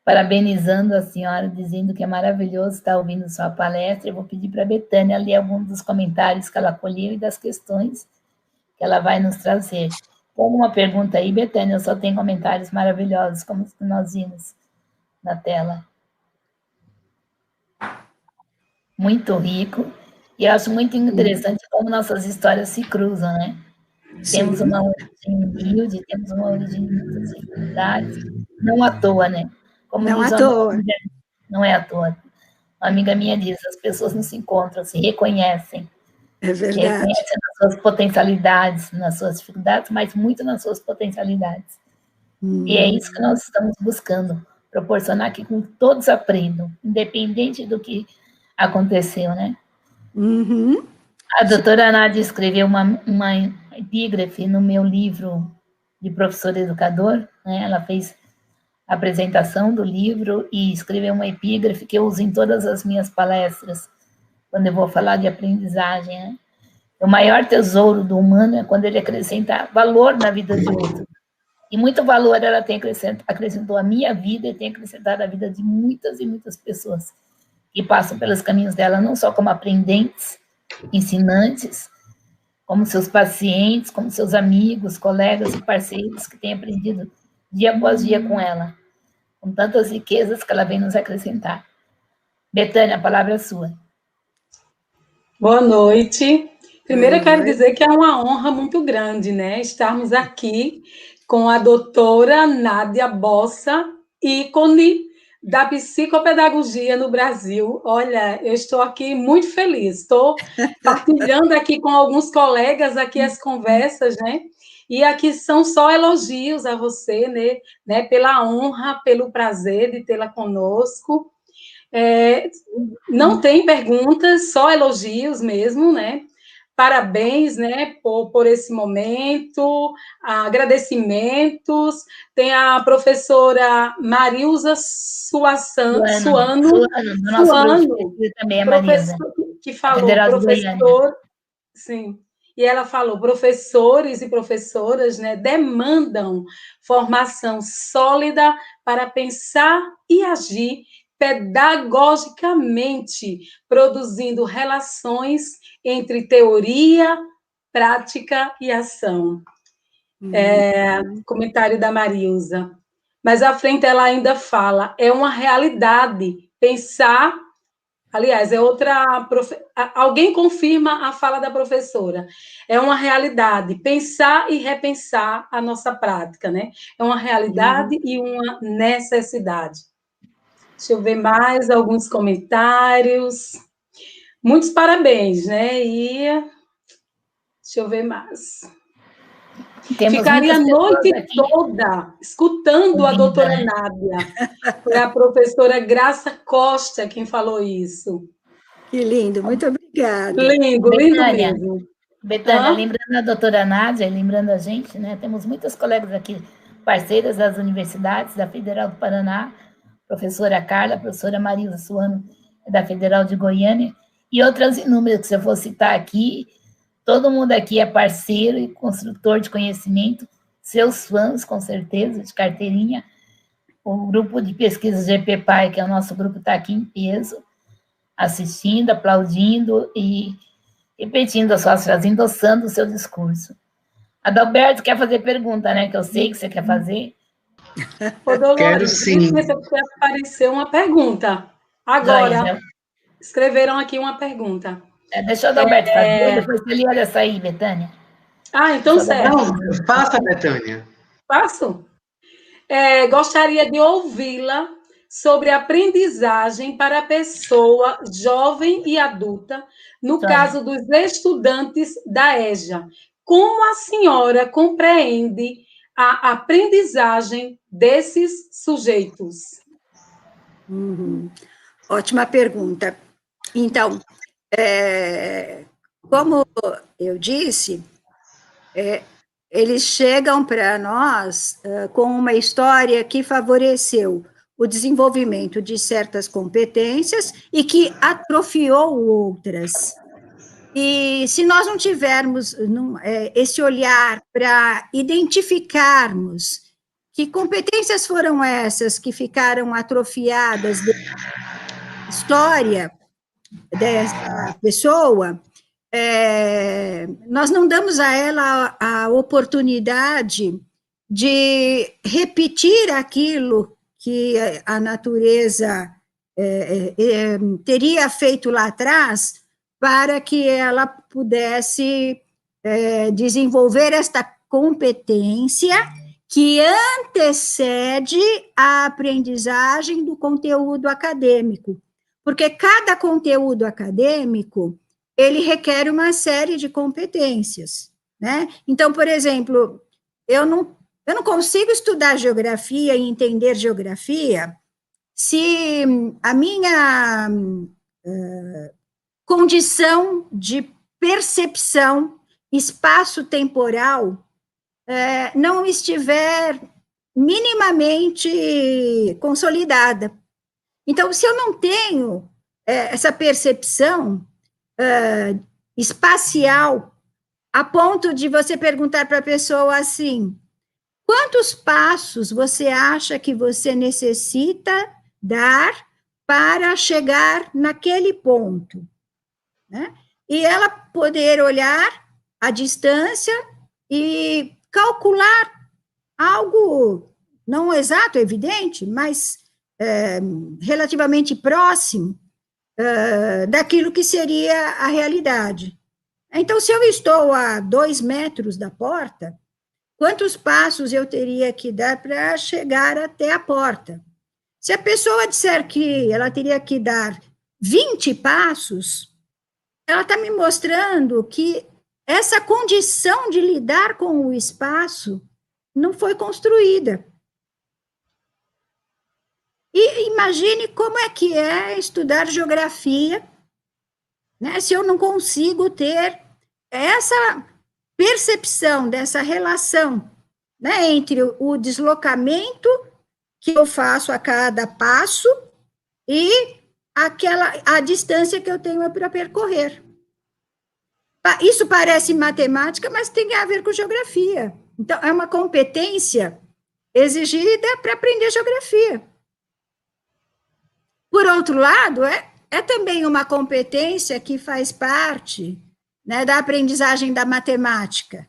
parabenizando a senhora, dizendo que é maravilhoso estar ouvindo sua palestra. Eu vou pedir para a Betânia ler alguns dos comentários que ela colheu e das questões que ela vai nos trazer. Tem alguma pergunta aí, Betânia? Eu só tenho comentários maravilhosos, como os que nós vimos na tela. Muito rico, e eu acho muito interessante como nossas histórias se cruzam, né? Sim. Temos uma origem humilde, temos uma origem de muitas dificuldades, não à toa, né? Como não diz à toa. Amiga, não é à toa. Uma amiga minha diz, as pessoas não se encontram, se reconhecem. É verdade. Se reconhecem nas suas potencialidades, nas suas dificuldades, mas muito nas suas potencialidades. E é isso que nós estamos buscando, proporcionar que todos aprendam, independente do que aconteceu, né? Uhum. A doutora Nádia escreveu uma epígrafe no meu livro de professor educador, né? Ela fez a apresentação do livro e escreveu uma epígrafe que eu uso em todas as minhas palestras, quando eu vou falar de aprendizagem, né? O maior tesouro do humano é quando ele acrescenta valor na vida de outro. E muito valor ela acrescentou a minha vida e tem acrescentado a vida de muitas e muitas pessoas que passam pelos caminhos dela, não só como aprendentes, ensinantes, como seus pacientes, como seus amigos, colegas e parceiros que têm aprendido dia após dia com ela, com tantas riquezas que ela vem nos acrescentar. Betânia, a palavra é sua. Boa noite. Primeiro eu quero dizer que é uma honra muito grande, né, estarmos aqui com a doutora Nádia Bossa, ícone da psicopedagogia no Brasil. Olha, eu estou aqui muito feliz, estou partilhando aqui com alguns colegas aqui as conversas, né? E aqui são só elogios a você, né? Pela honra, pelo prazer de tê-la conosco. Não tem perguntas, só elogios mesmo, né? Parabéns, né, por esse momento, agradecimentos. Tem a professora Marilza Suano, também é professor, que falou, professor, sim, e ela falou, professores e professoras, né, demandam formação sólida para pensar e agir pedagogicamente, produzindo relações entre teoria, prática e ação. Comentário da Marilza. Mas à frente ela ainda fala, é uma realidade pensar, aliás, alguém confirma a fala da professora, é uma realidade pensar e repensar a nossa prática, né? É uma realidade e uma necessidade. Deixa eu ver mais alguns comentários. Muitos parabéns, né? E deixa Deixa eu ver mais. Temos Ficaria a noite aqui toda escutando a doutora Nádia. Foi a professora Graça Costa quem falou isso. Que lindo, muito obrigada. Lindo, lindo mesmo. Betânia, lembrando a doutora Nádia, lembrando a gente, né, temos muitas colegas aqui, parceiras das universidades, da Federal do Paraná, professora Carla, professora Maria Suano, da Federal de Goiânia, e outras inúmeras que se eu for citar aqui. Todo mundo aqui é parceiro e construtor de conhecimento, seus fãs, com certeza, de carteirinha. O grupo de pesquisa GPPAI, que é o nosso grupo, está aqui em peso, assistindo, aplaudindo e repetindo as suas frases, endossando o seu discurso. Adalberto quer fazer pergunta, né? Que eu sei que você quer fazer. Ô, Dolores, quero sim. Apareceu uma pergunta. Agora, já. Escreveram aqui uma pergunta. Deixa o Adalberto fazer, depois ele olha essa aí, Betânia. Ah, então certo. Não, faça, Betânia. Faço? Gostaria de ouvi-la sobre aprendizagem para a pessoa jovem e adulta, no caso dos estudantes da EJA. Como a senhora compreende a aprendizagem desses sujeitos? Ótima pergunta. Então, como eu disse, eles chegam para nós com uma história que favoreceu o desenvolvimento de certas competências e que atrofiou outras. E se nós não tivermos esse olhar para identificarmos que competências foram essas que ficaram atrofiadas da história dessa pessoa, nós não damos a ela a oportunidade de repetir aquilo que a natureza teria feito lá atrás para que ela pudesse desenvolver esta competência que antecede a aprendizagem do conteúdo acadêmico. Porque cada conteúdo acadêmico, ele requer uma série de competências, né? Então, por exemplo, eu não consigo estudar geografia e entender geografia se a minha condição de percepção espaço-temporal não estiver minimamente consolidada. Então, se eu não tenho essa percepção espacial, a ponto de você perguntar para a pessoa assim, quantos passos você acha que você necessita dar para chegar naquele ponto? Né? E ela poder olhar a distância e calcular algo não exato, evidente, mas relativamente próximo daquilo que seria a realidade. Então, se eu estou a 2 metros da porta, quantos passos eu teria que dar para chegar até a porta? Se a pessoa disser que ela teria que dar 20 passos, ela está me mostrando que essa condição de lidar com o espaço não foi construída. E imagine como é que é estudar geografia, né, se eu não consigo ter essa percepção dessa relação, né, entre o deslocamento que eu faço a cada passo e a distância que eu tenho para percorrer. Isso parece matemática, mas tem a ver com geografia. Então, é uma competência exigida para aprender geografia. Por outro lado, é também uma competência que faz parte, né, da aprendizagem da matemática.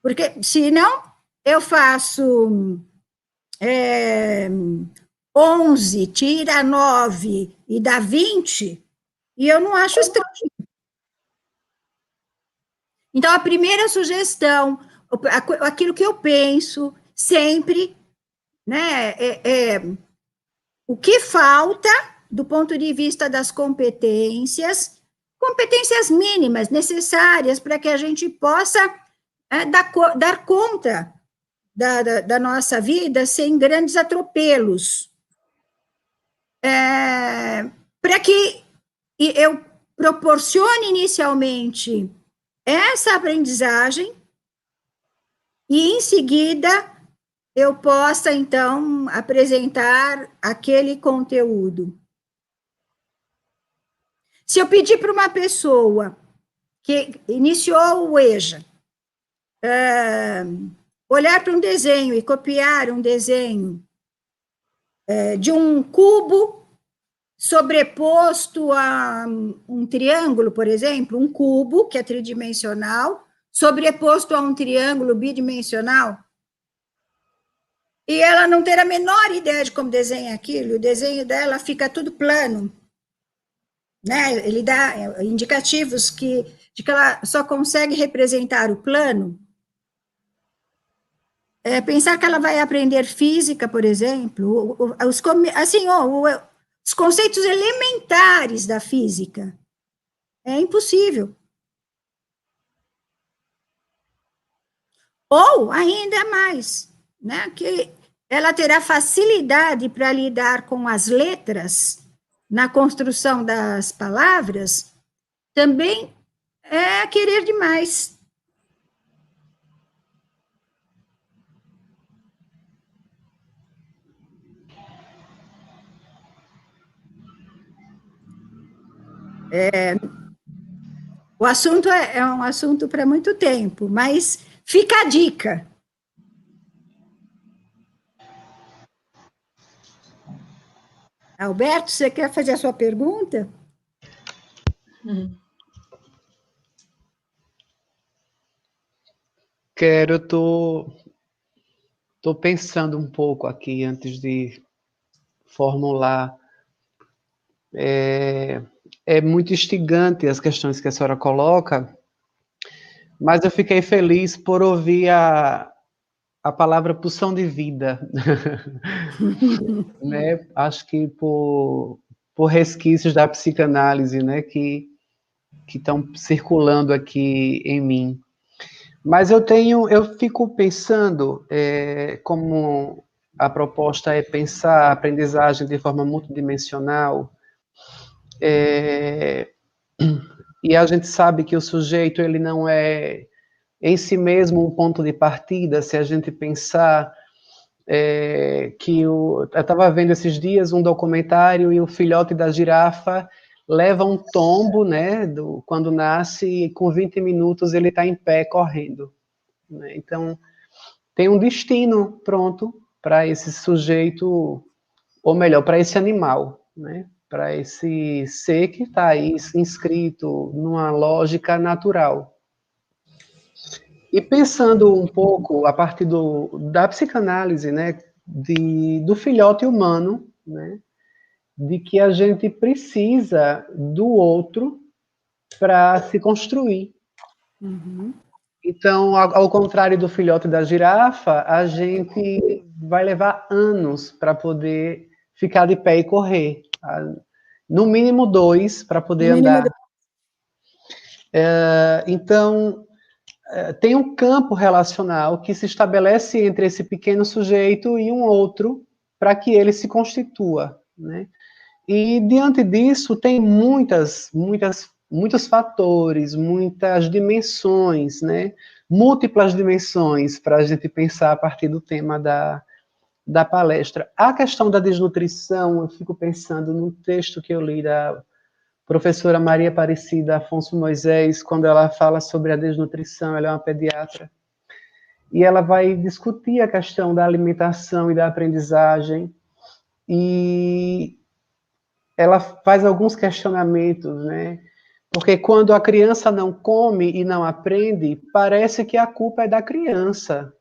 Porque, senão, eu faço 11, tira 9 e dá 20, e eu não acho estranho. Então, a primeira sugestão, aquilo que eu penso sempre, né, o que falta, do ponto de vista das competências, competências mínimas necessárias para que a gente possa dar conta da nossa vida sem grandes atropelos. Para que eu proporcione inicialmente essa aprendizagem e, em seguida, eu possa, então, apresentar aquele conteúdo. Se eu pedir para uma pessoa que iniciou o EJA, olhar para um desenho e copiar um desenho de um cubo sobreposto a um triângulo, por exemplo, um cubo, que é tridimensional, sobreposto a um triângulo bidimensional, e ela não ter a menor ideia de como desenha aquilo, o desenho dela fica tudo plano, né? Ele dá indicativos de que ela só consegue representar o plano. Pensar que ela vai aprender física, por exemplo, os conceitos elementares da física, é impossível. Ou, ainda mais, né, que ela terá facilidade para lidar com as letras na construção das palavras, também é querer demais. O assunto é um assunto para muito tempo, mas fica a dica. Alberto, você quer fazer a sua pergunta? Quero, tô pensando um pouco aqui antes de formular. É muito instigante as questões que a senhora coloca, mas eu fiquei feliz por ouvir a palavra pulsão de vida. Né? Acho que por resquícios da psicanálise, né, que estão circulando aqui em mim. Mas eu fico pensando, como a proposta é pensar a aprendizagem de forma multidimensional, e a gente sabe que o sujeito ele não é em si mesmo um ponto de partida. Se a gente pensar eu estava vendo esses dias um documentário e o filhote da girafa leva um tombo, né, quando nasce, e com 20 minutos ele está em pé correndo, né? Então, tem um destino pronto para esse sujeito, ou melhor, para esse animal, né? Para esse ser que está aí inscrito numa lógica natural. E pensando um pouco a partir da psicanálise, né, do filhote humano, né, de que a gente precisa do outro para se construir. Uhum. Então, ao contrário do filhote da girafa, a gente vai levar anos para poder ficar de pé e correr. No mínimo 2 para poder andar. Então, tem um campo relacional que se estabelece entre esse pequeno sujeito e um outro para que ele se constitua, né? E, diante disso, tem muitos fatores, muitas dimensões, né? Múltiplas dimensões para a gente pensar a partir do tema da palestra. A questão da desnutrição, eu fico pensando no texto que eu li da professora Maria Aparecida Afonso Moisés, quando ela fala sobre a desnutrição. Ela é uma pediatra, e ela vai discutir a questão da alimentação e da aprendizagem, e ela faz alguns questionamentos, né? Porque quando a criança não come e não aprende, parece que a culpa é da criança,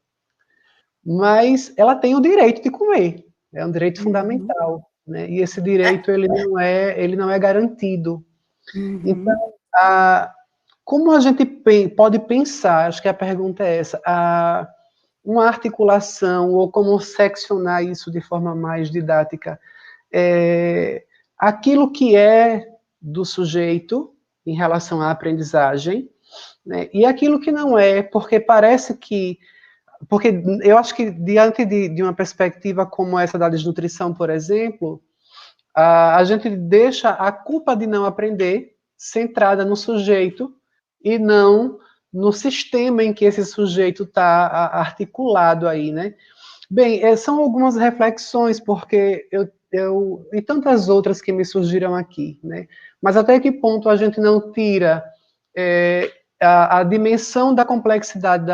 mas ela tem o direito de comer, é um direito fundamental, né? E esse direito ele não é garantido. Então, como a gente pode pensar, acho que a pergunta é essa, uma articulação, ou como seccionar isso de forma mais didática, aquilo que é do sujeito, em relação à aprendizagem, né? E aquilo que não é, porque parece que... Porque eu acho que, diante de uma perspectiva como essa da desnutrição, por exemplo, a gente deixa a culpa de não aprender centrada no sujeito e não no sistema em que esse sujeito está articulado aí, né? Bem, são algumas reflexões, porque e tantas outras que me surgiram aqui, né? Mas até que ponto a gente não tira a dimensão da complexidade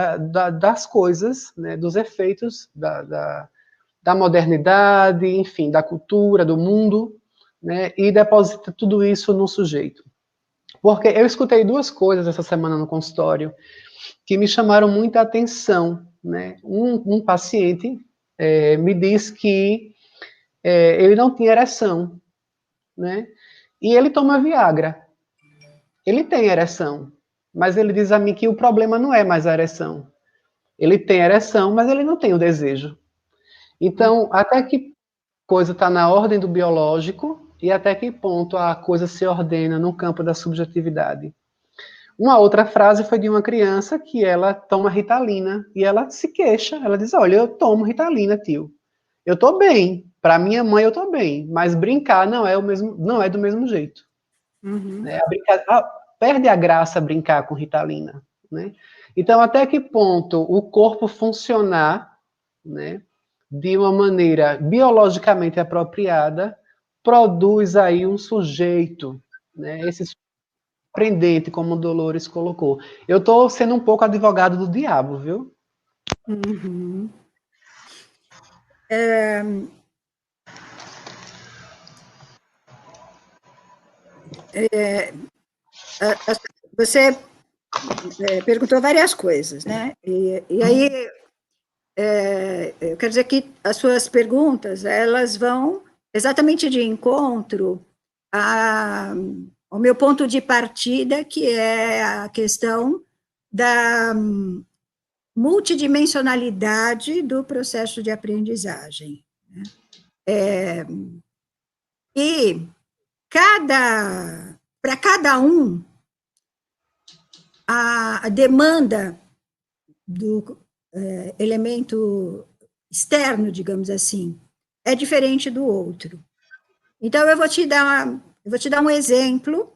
das coisas, né? Dos efeitos da modernidade, enfim, da cultura, do mundo, né? E deposita tudo isso no sujeito. Porque eu escutei duas coisas essa semana no consultório que me chamaram muita atenção, né? Um paciente me disse que ele não tinha ereção, né? E ele toma Viagra. Ele tem ereção, mas ele diz a mim que o problema não é mais a ereção. Ele tem ereção, mas ele não tem o desejo. Então, até que coisa está na ordem do biológico e até que ponto a coisa se ordena no campo da subjetividade. Uma outra frase foi de uma criança que ela toma Ritalina e ela se queixa, ela diz, olha, eu tomo Ritalina, tio. Eu tô bem, para minha mãe eu tô bem, mas brincar não é do mesmo jeito. Uhum. Perde a graça brincar com Ritalina, né? Então, até que ponto o corpo funcionar, né, de uma maneira biologicamente apropriada, produz aí um sujeito, né, esse aprendente, como o Dolores colocou. Eu estou sendo um pouco advogado do diabo, viu? Uhum. Você perguntou várias coisas, né? E aí, eu quero dizer que as suas perguntas, elas vão exatamente de encontro ao meu ponto de partida, que é a questão da multidimensionalidade do processo de aprendizagem, né? E para cada um, a demanda do elemento externo, digamos assim, é diferente do outro. Então, eu vou te dar um exemplo.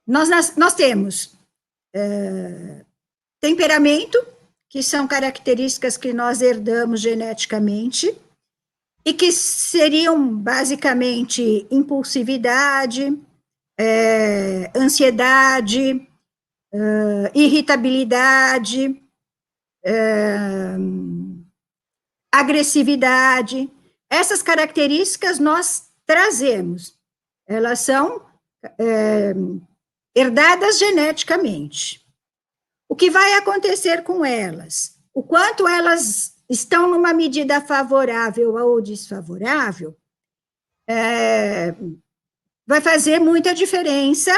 Nós temos temperamento, que são características que nós herdamos geneticamente, e que seriam basicamente impulsividade, ansiedade, irritabilidade, agressividade. Essas características nós trazemos, elas são herdadas geneticamente. O que vai acontecer com elas? O quanto elas estão numa medida favorável ou desfavorável, vai fazer muita diferença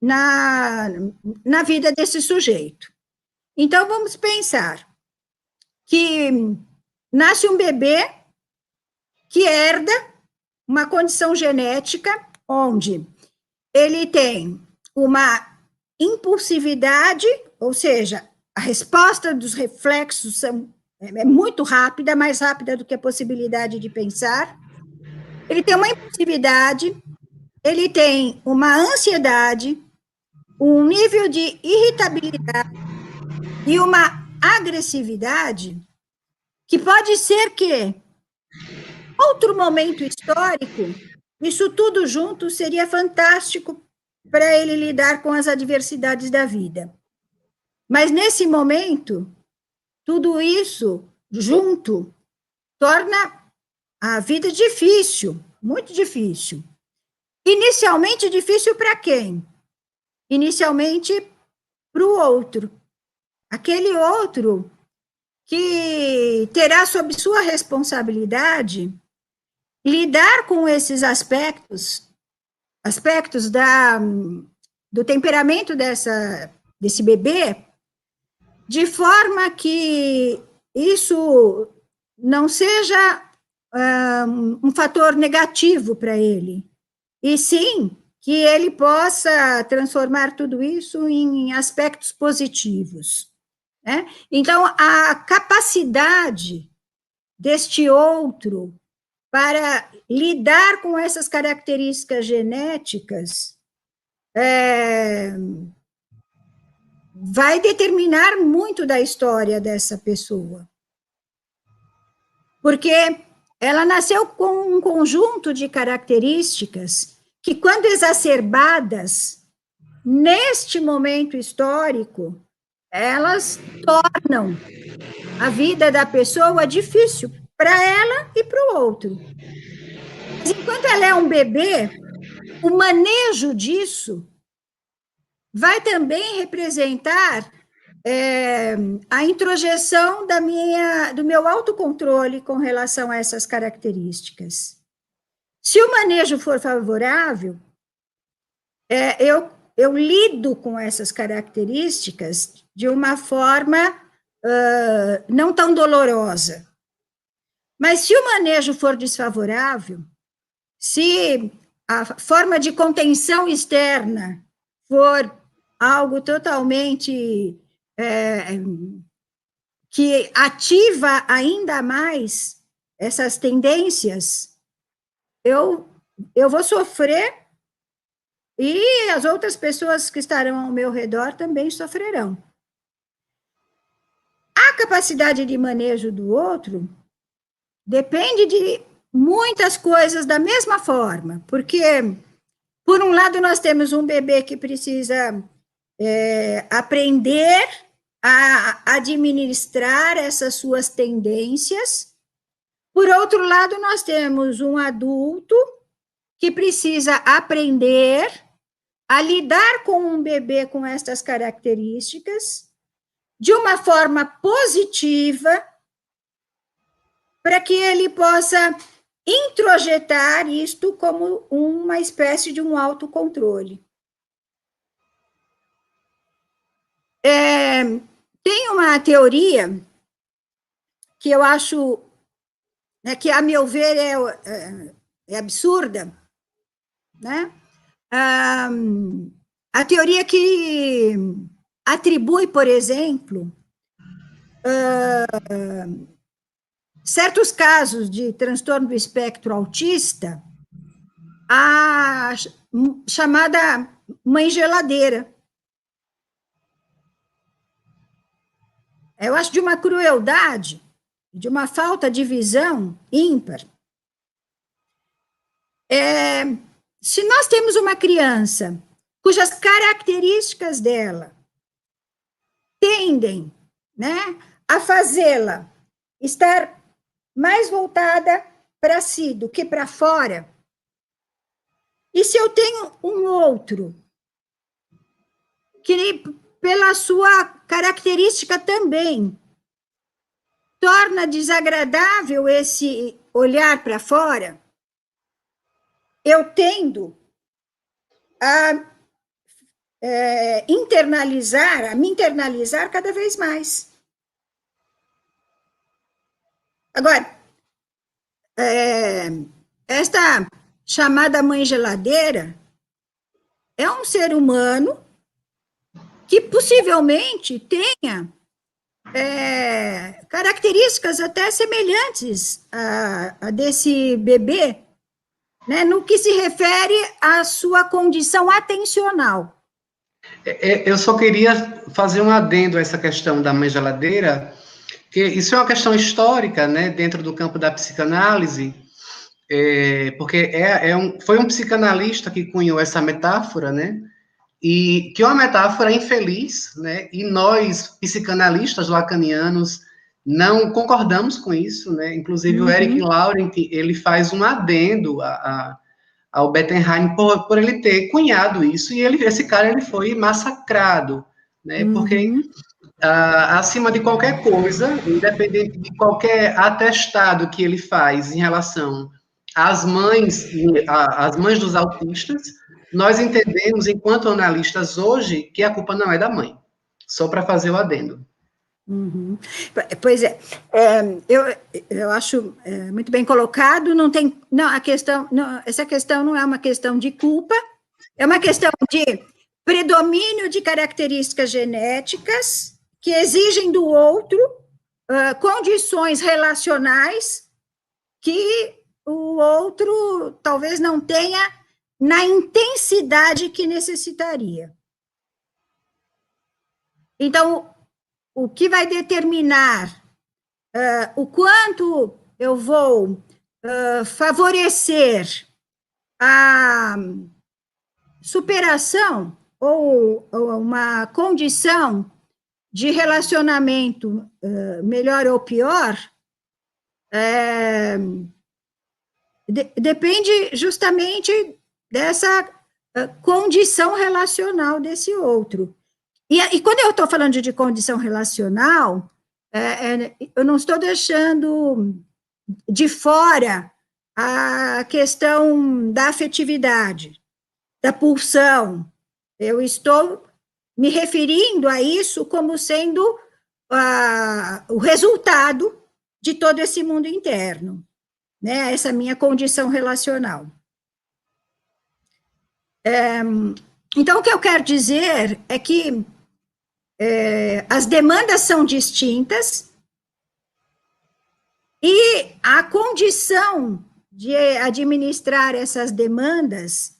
na vida desse sujeito. Então, vamos pensar que nasce um bebê que herda uma condição genética onde ele tem uma impulsividade, ou seja, a resposta dos reflexos é muito rápida, mais rápida do que a possibilidade de pensar. Ele tem uma impulsividade, ele tem uma ansiedade, um nível de irritabilidade e uma agressividade que pode ser que, outro momento histórico, isso tudo junto seria fantástico para ele lidar com as adversidades da vida. Mas, nesse momento, tudo isso junto torna a vida difícil, muito difícil. Inicialmente, difícil para quem? Inicialmente, para o outro. Aquele outro que terá sob sua responsabilidade lidar com esses aspectos do temperamento desse bebê, de forma que isso não seja um fator negativo para ele, e sim que ele possa transformar tudo isso em aspectos positivos, né? Então, a capacidade deste outro para lidar com essas características genéticas vai determinar muito da história dessa pessoa. Porque ela nasceu com um conjunto de características que, quando exacerbadas, neste momento histórico, elas tornam a vida da pessoa difícil para ela e para o outro. Mas enquanto ela é um bebê, o manejo disso vai também representar a introjeção do meu autocontrole com relação a essas características. Se o manejo for favorável, eu lido com essas características de uma forma não tão dolorosa. Mas se o manejo for desfavorável, se a forma de contenção externa for algo totalmente que ativa ainda mais essas tendências, eu vou sofrer e as outras pessoas que estarão ao meu redor também sofrerão. A capacidade de manejo do outro depende de muitas coisas da mesma forma, porque, por um lado, nós temos um bebê que precisa aprender a administrar essas suas tendências. Por outro lado, nós temos um adulto que precisa aprender a lidar com um bebê com estas características de uma forma positiva, para que ele possa introjetar isto como uma espécie de um autocontrole. Tem uma teoria que eu acho, né, que, a meu ver, é absurda, né? A teoria que atribui, por exemplo, certos casos de transtorno do espectro autista à chamada mãe geladeira. Eu acho de uma crueldade, de uma falta de visão ímpar. Se nós temos uma criança cujas características dela tendem, né, a fazê-la estar mais voltada para si do que para fora, e se eu tenho um outro que, pela sua característica também, torna desagradável esse olhar para fora, eu tendo a me internalizar cada vez mais. Agora, esta chamada mãe geladeira é um ser humano que possivelmente tenha características até semelhantes a desse bebê, né, no que se refere à sua condição atencional. Eu só queria fazer um adendo a essa questão da mãe geladeira, que isso é uma questão histórica, né, dentro do campo da psicanálise, porque foi um psicanalista que cunhou essa metáfora, né, e que é uma metáfora infeliz, né, e nós, psicanalistas lacanianos, não concordamos com isso, né, inclusive o Eric Laurent, ele faz um adendo ao Bettenheim por ele ter cunhado isso, e esse cara foi massacrado, né, porque acima de qualquer coisa, independente de qualquer atestado que ele faz em relação às mães dos autistas, nós entendemos, enquanto analistas hoje, que a culpa não é da mãe, só para fazer o adendo. Uhum. Pois é, eu acho muito bem colocado, não tem, não, a questão, não, essa questão não é uma questão de culpa, é uma questão de predomínio de características genéticas que exigem do outro condições relacionais que o outro talvez não tenha na intensidade que necessitaria. Então, o que vai determinar o quanto eu vou favorecer a superação ou uma condição de relacionamento melhor ou pior, depende justamente dessa condição relacional desse outro. E quando eu estou falando de condição relacional, eu não estou deixando de fora a questão da afetividade, da pulsão. Eu estou me referindo a isso como sendo o resultado de todo esse mundo interno, né? Essa minha condição relacional. Então, o que eu quero dizer é que as demandas são distintas e a condição de administrar essas demandas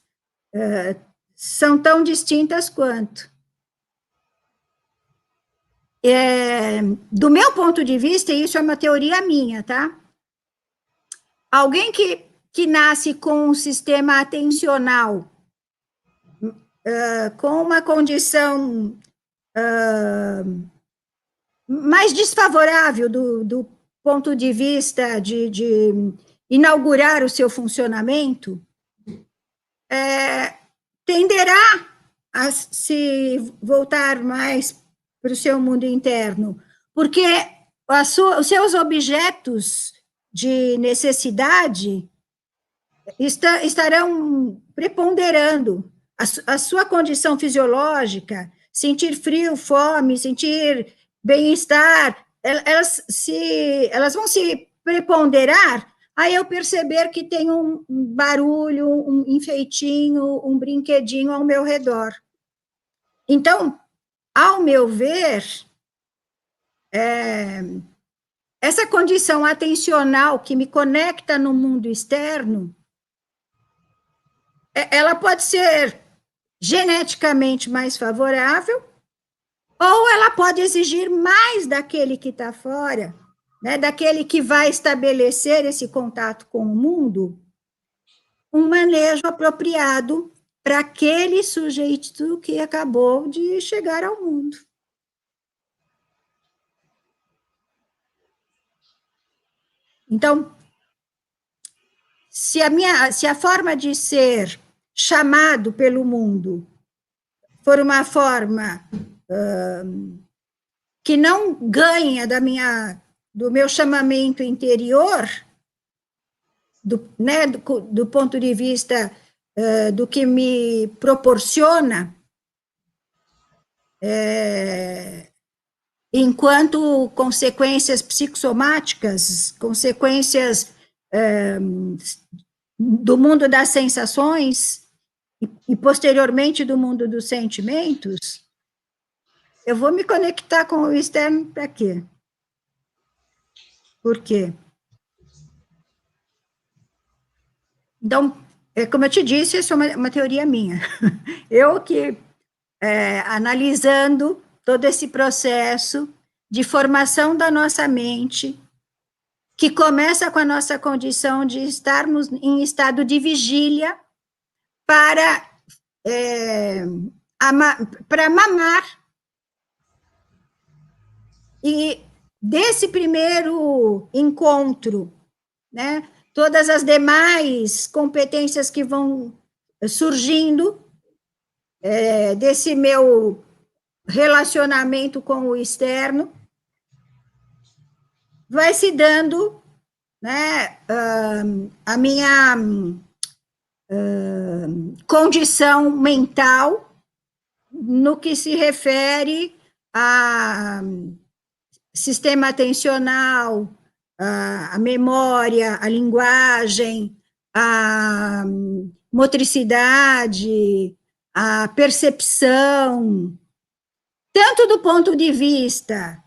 são tão distintas quanto. Do meu ponto de vista, isso é uma teoria minha, tá? Alguém que nasce com um sistema atencional, com uma condição mais desfavorável do ponto de vista de inaugurar o seu funcionamento, tenderá a se voltar mais para o seu mundo interno, porque os seus objetos de necessidade estarão preponderando a sua condição fisiológica, sentir frio, fome, sentir bem-estar, elas vão se preponderar a eu perceber que tem um barulho, um enfeitinho, um brinquedinho ao meu redor. Então, ao meu ver, essa condição atencional que me conecta no mundo externo, ela pode ser geneticamente mais favorável, ou ela pode exigir mais daquele que está fora, né, daquele que vai estabelecer esse contato com o mundo, um manejo apropriado para aquele sujeito que acabou de chegar ao mundo. Então, se a forma de ser chamado pelo mundo for uma forma que não ganha do meu chamamento interior, do ponto de vista do que me proporciona, enquanto consequências psicossomáticas, consequências do mundo das sensações e posteriormente do mundo dos sentimentos, eu vou me conectar com o externo para quê? Por quê? Então, como eu te disse, isso é uma teoria minha. Eu que, analisando todo esse processo de formação da nossa mente, que começa com a nossa condição de estarmos em estado de vigília para mamar. E desse primeiro encontro, né, todas as demais competências que vão surgindo desse meu relacionamento com o externo, vai se dando, né, a minha condição mental no que se refere a sistema atencional, a memória, a linguagem, a motricidade, a percepção, tanto do ponto de vista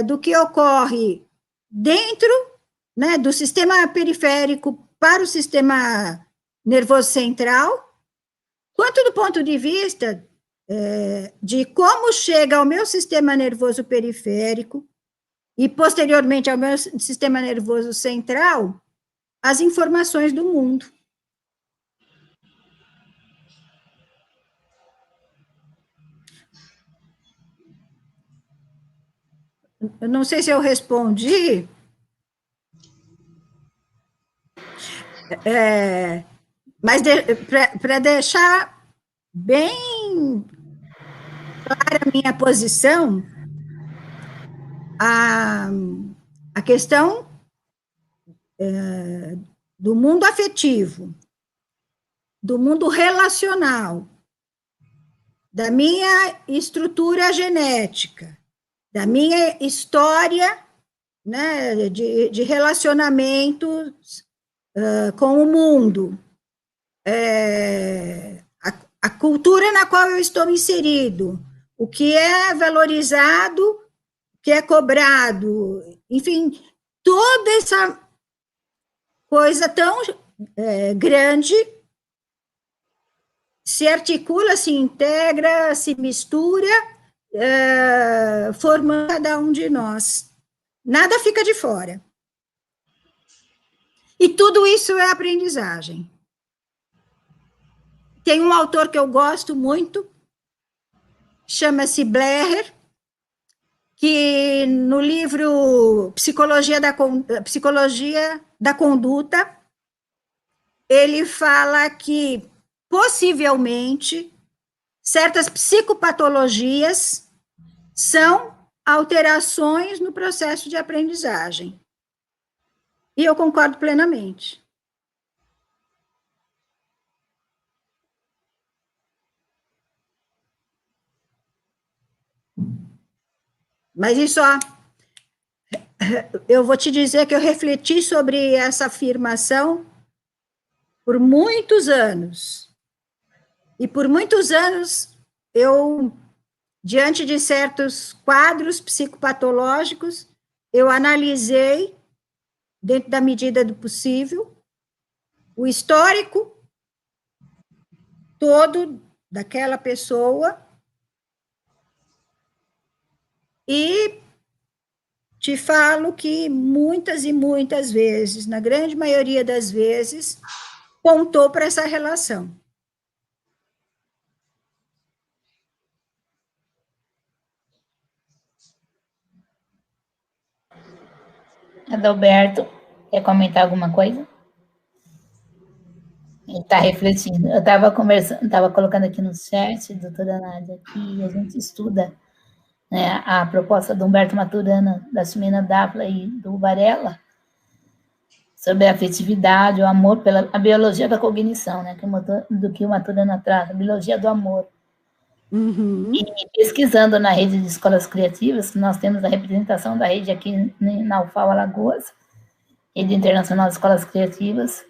do que ocorre dentro, né, do sistema periférico para o sistema nervoso central, quanto do ponto de vista de como chega ao meu sistema nervoso periférico e, posteriormente, ao meu sistema nervoso central, as informações do mundo. Eu não sei se eu respondi, mas para deixar bem clara a minha posição, a questão do mundo afetivo, do mundo relacional, da minha estrutura genética, da minha história, né, de relacionamentos com o mundo, a cultura na qual eu estou inserido, o que é valorizado, o que é cobrado, enfim, toda essa coisa tão grande se articula, se integra, se mistura, formando cada um de nós. Nada fica de fora. E tudo isso é aprendizagem. Tem um autor que eu gosto muito, chama-se Bleher, que no livro Psicologia da Conduta, ele fala que, possivelmente, certas psicopatologias são alterações no processo de aprendizagem. E eu concordo plenamente. Mas isso, eu vou te dizer que eu refleti sobre essa afirmação por muitos anos. E por muitos anos, eu, diante de certos quadros psicopatológicos, eu analisei, dentro da medida do possível, o histórico todo daquela pessoa e te falo que muitas e muitas vezes, na grande maioria das vezes, pontou para essa relação. Adalberto, quer comentar alguma coisa? Ele está refletindo. Eu estava conversando, estava colocando aqui no chat, doutora Nádia, que a gente estuda, né, a proposta do Humberto Maturana, da Ximena Dávila e do Varela, sobre a afetividade, o amor, a biologia da cognição, né, do que o Maturana trata, a biologia do amor. Uhum. E pesquisando na rede de escolas criativas, nós temos a representação da rede aqui na UFAL Alagoas, Rede Internacional de Escolas Criativas,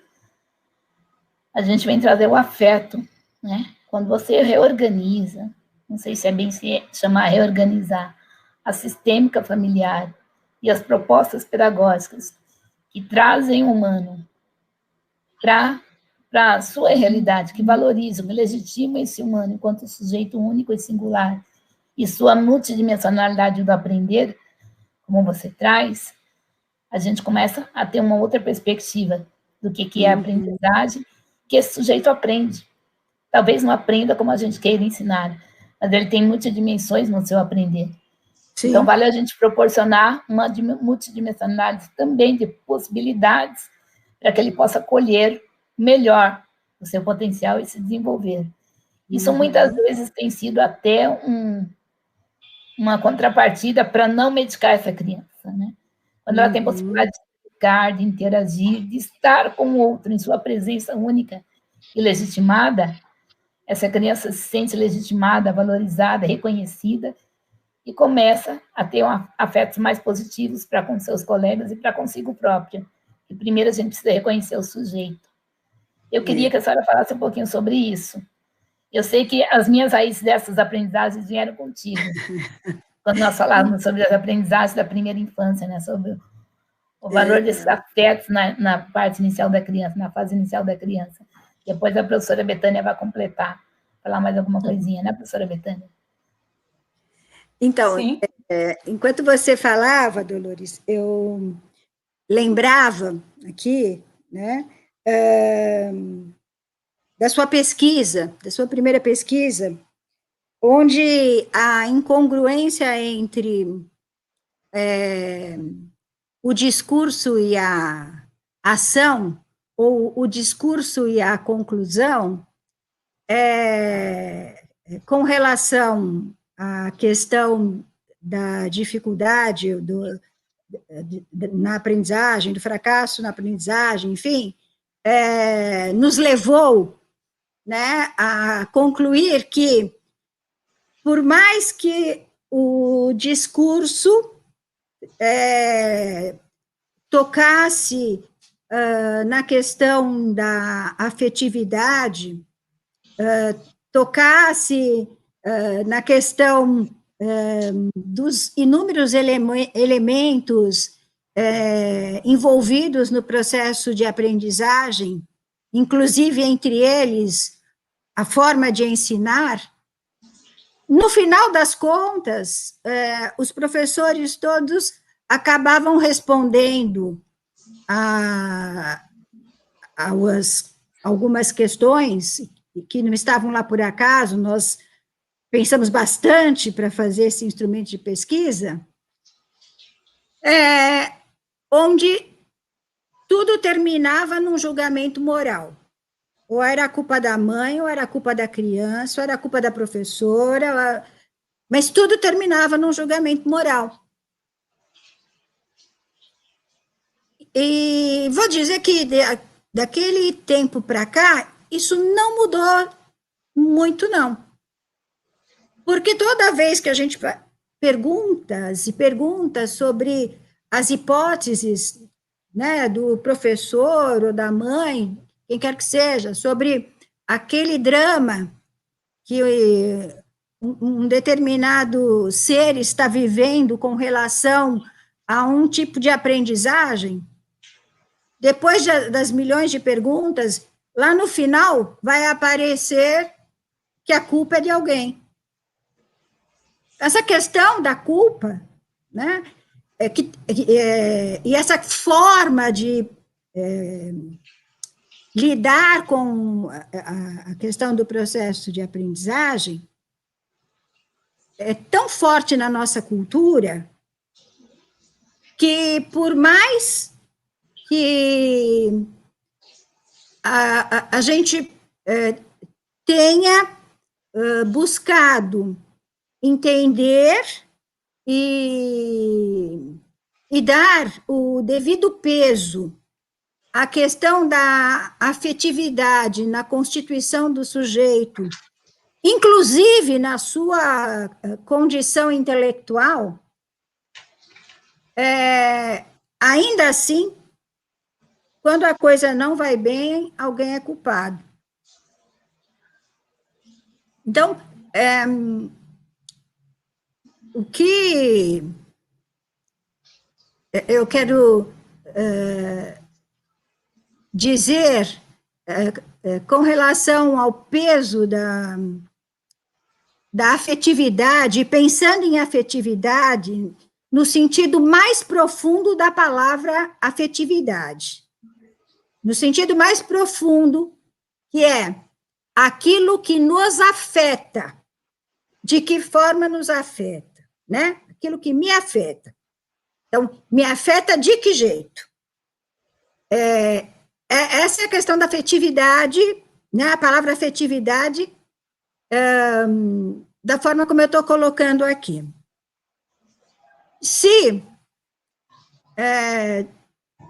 a gente vem trazer o afeto, né? Quando você reorganiza, não sei se é bem se chamar reorganizar, a sistêmica familiar e as propostas pedagógicas que trazem o humano para a sua realidade, que valorizam, que legitimam esse humano enquanto sujeito único e singular, e sua multidimensionalidade do aprender, como você traz, a gente começa a ter uma outra perspectiva do que é a aprendizagem, que esse sujeito aprende. Talvez não aprenda como a gente queira ensinar, mas ele tem multidimensões no seu aprender. Sim. Então, vale a gente proporcionar uma multidimensionalidade também de possibilidades para que ele possa colher melhor o seu potencial e se desenvolver. Isso muitas vezes tem sido até uma contrapartida para não medicar essa criança, né? Quando ela tem possibilidade de ficar, de interagir, de estar com o outro em sua presença única e legitimada, essa criança se sente legitimada, valorizada, reconhecida, e começa a ter afetos mais positivos para com seus colegas e para consigo própria. E primeiro a gente precisa reconhecer o sujeito. Eu queria que a senhora falasse um pouquinho sobre isso. Eu sei que as minhas raízes dessas aprendizagens vieram contigo, quando nós falávamos sobre as aprendizagens da primeira infância, né, sobre o valor desses afetos na parte inicial da criança, na fase inicial da criança. Depois a professora Betânia vai completar, falar mais alguma coisinha, né, professora Betânia? Então, enquanto você falava, Dolores, eu lembrava aqui, né, da sua pesquisa, da sua primeira pesquisa, onde a incongruência entre o discurso e a ação, ou o discurso e a conclusão, com relação à questão da dificuldade na aprendizagem, do fracasso na aprendizagem, enfim, nos levou, né, a concluir que, por mais que o discurso tocasse na questão da afetividade, tocasse na questão dos inúmeros elementos envolvidos no processo de aprendizagem, inclusive entre eles a forma de ensinar, no final das contas, os professores todos acabavam respondendo a algumas questões que não estavam lá por acaso. Nós pensamos bastante para fazer esse instrumento de pesquisa, onde tudo terminava num julgamento moral. Ou era a culpa da mãe, ou era a culpa da criança, ou era a culpa da professora, mas tudo terminava num julgamento moral. E vou dizer que daquele tempo para cá, isso não mudou muito, não. Porque toda vez que a gente pergunta sobre as hipóteses, né, do professor ou da mãe, quem quer que seja, sobre aquele drama que um determinado ser está vivendo com relação a um tipo de aprendizagem, depois das milhões de perguntas, lá no final vai aparecer que a culpa é de alguém. Essa questão da culpa, né, e essa forma de lidar com a questão do processo de aprendizagem é tão forte na nossa cultura que, por mais que a gente tenha buscado entender e dar o devido peso à questão da afetividade na constituição do sujeito, inclusive na sua condição intelectual, ainda assim, quando a coisa não vai bem, alguém é culpado. Então, o que eu quero dizer com relação ao peso da afetividade, pensando em afetividade no sentido mais profundo da palavra afetividade, no sentido mais profundo, que é aquilo que nos afeta. De que forma nos afeta, né? Aquilo que me afeta. Então, me afeta de que jeito? Essa é a questão da afetividade, né? A palavra afetividade, da forma como eu estou colocando aqui. Se,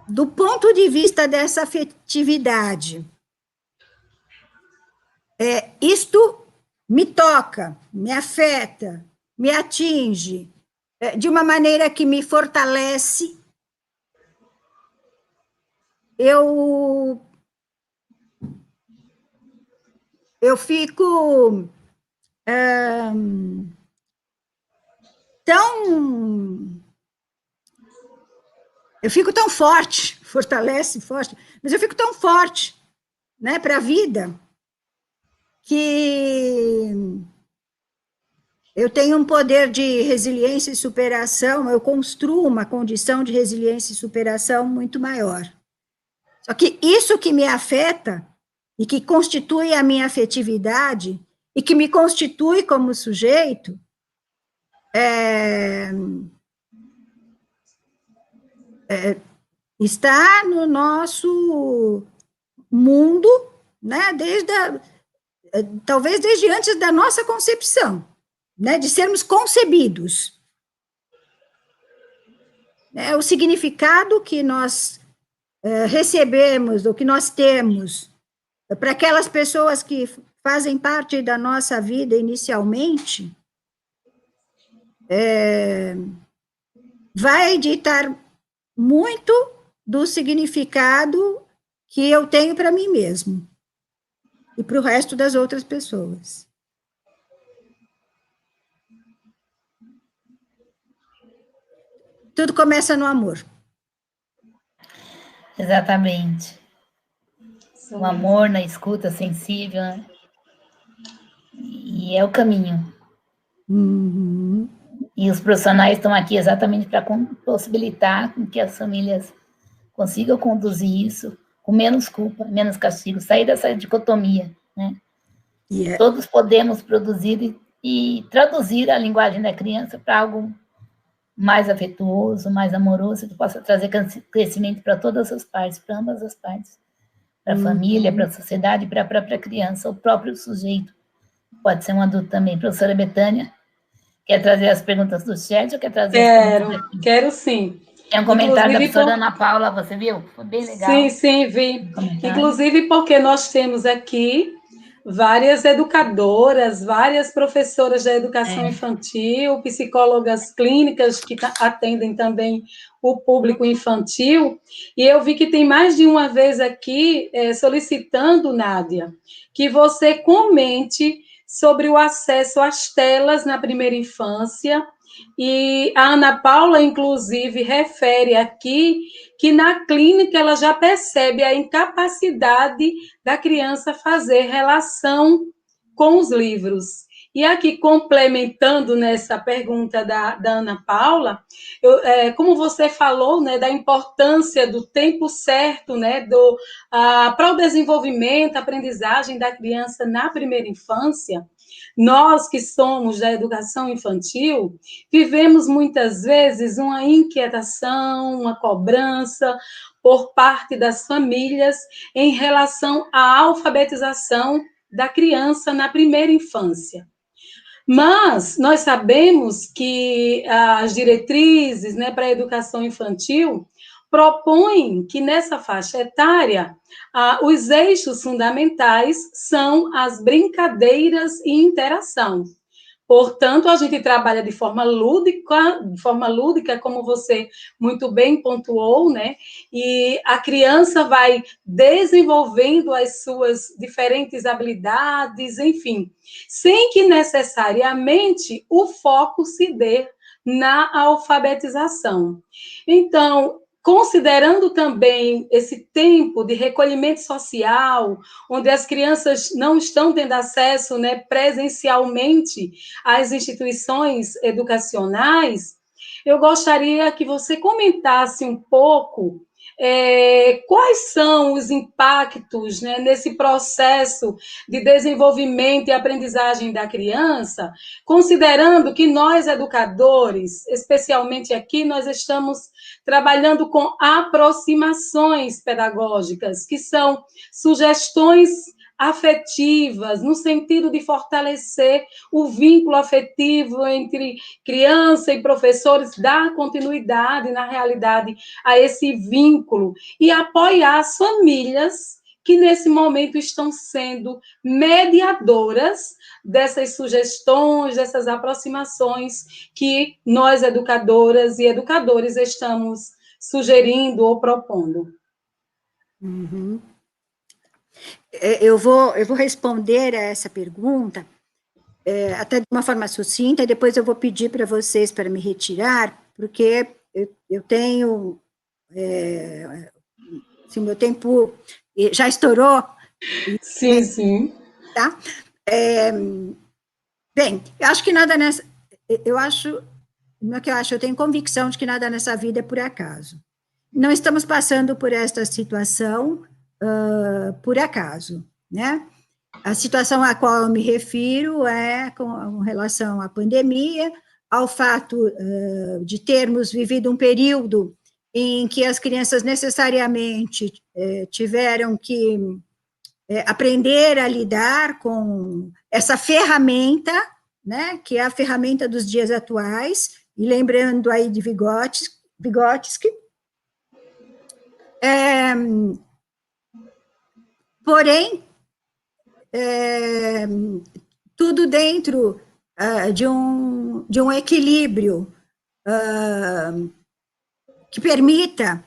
do ponto de vista dessa afetividade, isto me toca, me afeta, me atinge de uma maneira que me fortalece, eu fico tão forte, fortalece, forte, mas eu fico tão forte, né, para a vida, que eu tenho um poder de resiliência e superação, eu construo uma condição de resiliência e superação muito maior. Só que isso que me afeta e que constitui a minha afetividade e que me constitui como sujeito está no nosso mundo, né, talvez desde antes da nossa concepção, né, de sermos concebidos. O significado que nós recebemos, ou que nós temos, para aquelas pessoas que fazem parte da nossa vida inicialmente, vai ditar muito do significado que eu tenho para mim mesmo e para o resto das outras pessoas. Tudo começa no amor. Exatamente. O amor na escuta sensível, né? E é o caminho. Uhum. E os profissionais estão aqui exatamente para possibilitar que as famílias consigam conduzir isso com menos culpa, menos castigo, sair dessa dicotomia, né? Yeah. Todos podemos produzir e traduzir a linguagem da criança para algo mais afetuoso, mais amoroso, que possa trazer crescimento para todas as partes, para ambas as partes, para a família, para a sociedade, para a própria criança, o próprio sujeito. Pode ser um adulto também. Professora Betânia, quer trazer as perguntas do chat ou quer trazer as perguntas aqui? Quero sim. Tem um comentário da professora Ana Paula, você viu? Foi bem legal. Sim, vi. Inclusive porque nós temos aqui várias educadoras, várias professoras da educação infantil, psicólogas clínicas que atendem também o público infantil, e eu vi que tem mais de uma vez aqui solicitando, Nádia, que você comente sobre o acesso às telas na primeira infância, e a Ana Paula, inclusive, refere aqui que na clínica ela já percebe a incapacidade da criança fazer relação com os livros. E aqui, complementando nessa pergunta da Ana Paula, como você falou, né, da importância do tempo certo, né, para o desenvolvimento, aprendizagem da criança na primeira infância, nós que somos da educação infantil, vivemos muitas vezes uma inquietação, uma cobrança por parte das famílias em relação à alfabetização da criança na primeira infância. Mas nós sabemos que as diretrizes, né, para a educação infantil propõem que nessa faixa etária os eixos fundamentais são as brincadeiras e interação. Portanto, a gente trabalha de forma lúdica, como você muito bem pontuou, né? E a criança vai desenvolvendo as suas diferentes habilidades, enfim, sem que necessariamente o foco se dê na alfabetização. Então, considerando também esse tempo de recolhimento social, onde as crianças não estão tendo acesso, né, presencialmente às instituições educacionais, eu gostaria que você comentasse um pouco quais são os impactos, né, nesse processo de desenvolvimento e aprendizagem da criança, considerando que nós, educadores, especialmente aqui, nós estamos trabalhando com aproximações pedagógicas, que são sugestões afetivas, no sentido de fortalecer o vínculo afetivo entre criança e professores, dar continuidade, na realidade, a esse vínculo e apoiar as famílias que nesse momento estão sendo mediadoras dessas sugestões, dessas aproximações que nós, educadoras e educadores, estamos sugerindo ou propondo. Uhum. Eu vou responder a essa pergunta, até de uma forma sucinta, e depois eu vou pedir para vocês para me retirar, porque eu tenho, assim, meu tempo já estourou. Sim, sim. Tá? Bem, eu acho que nada nessa... Eu acho... Não é que eu acho, eu tenho convicção de que nada nessa vida é por acaso. Não estamos passando por esta situação por acaso, né? A situação a qual eu me refiro é com relação à pandemia, ao fato de termos vivido um período em que as crianças necessariamente tiveram que aprender a lidar com essa ferramenta, né, que é a ferramenta dos dias atuais, e lembrando aí de Vygotsky. Porém, tudo dentro de um equilíbrio que permita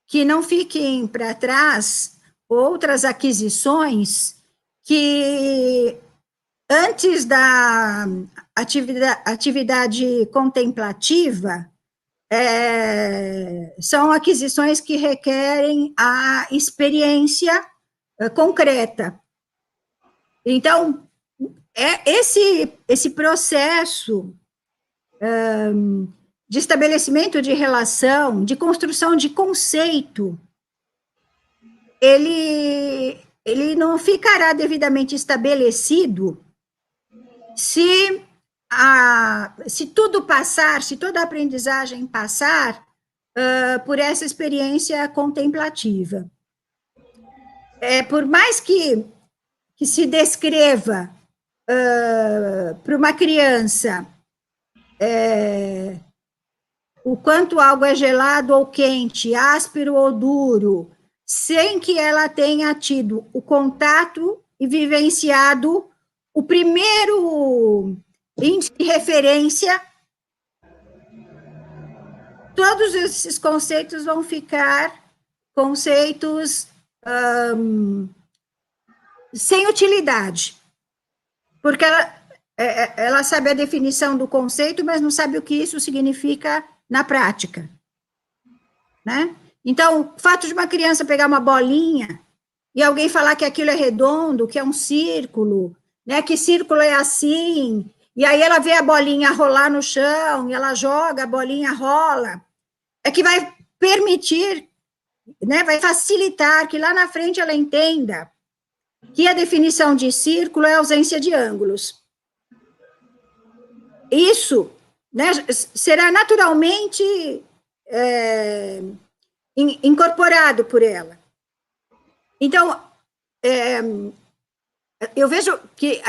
que não fiquem para trás outras aquisições que, antes da atividade contemplativa, são aquisições que requerem a experiência concreta. Então, esse processo de estabelecimento de relação, de construção de conceito, ele não ficará devidamente estabelecido se tudo passar, se toda a aprendizagem passar por essa experiência contemplativa. Por mais que se descreva para uma criança o quanto algo é gelado ou quente, áspero ou duro, sem que ela tenha tido o contato e vivenciado o primeiro índice de referência, todos esses conceitos vão ficar conceitos sem utilidade, porque ela sabe a definição do conceito, mas não sabe o que isso significa na prática, né? Então, o fato de uma criança pegar uma bolinha e alguém falar que aquilo é redondo, que é um círculo, né, que círculo é assim, e aí ela vê a bolinha rolar no chão, e ela joga, a bolinha rola, é que vai permitir, né, vai facilitar que lá na frente ela entenda que a definição de círculo é a ausência de ângulos. Isso, né, será naturalmente incorporado por ela. Então, eu vejo que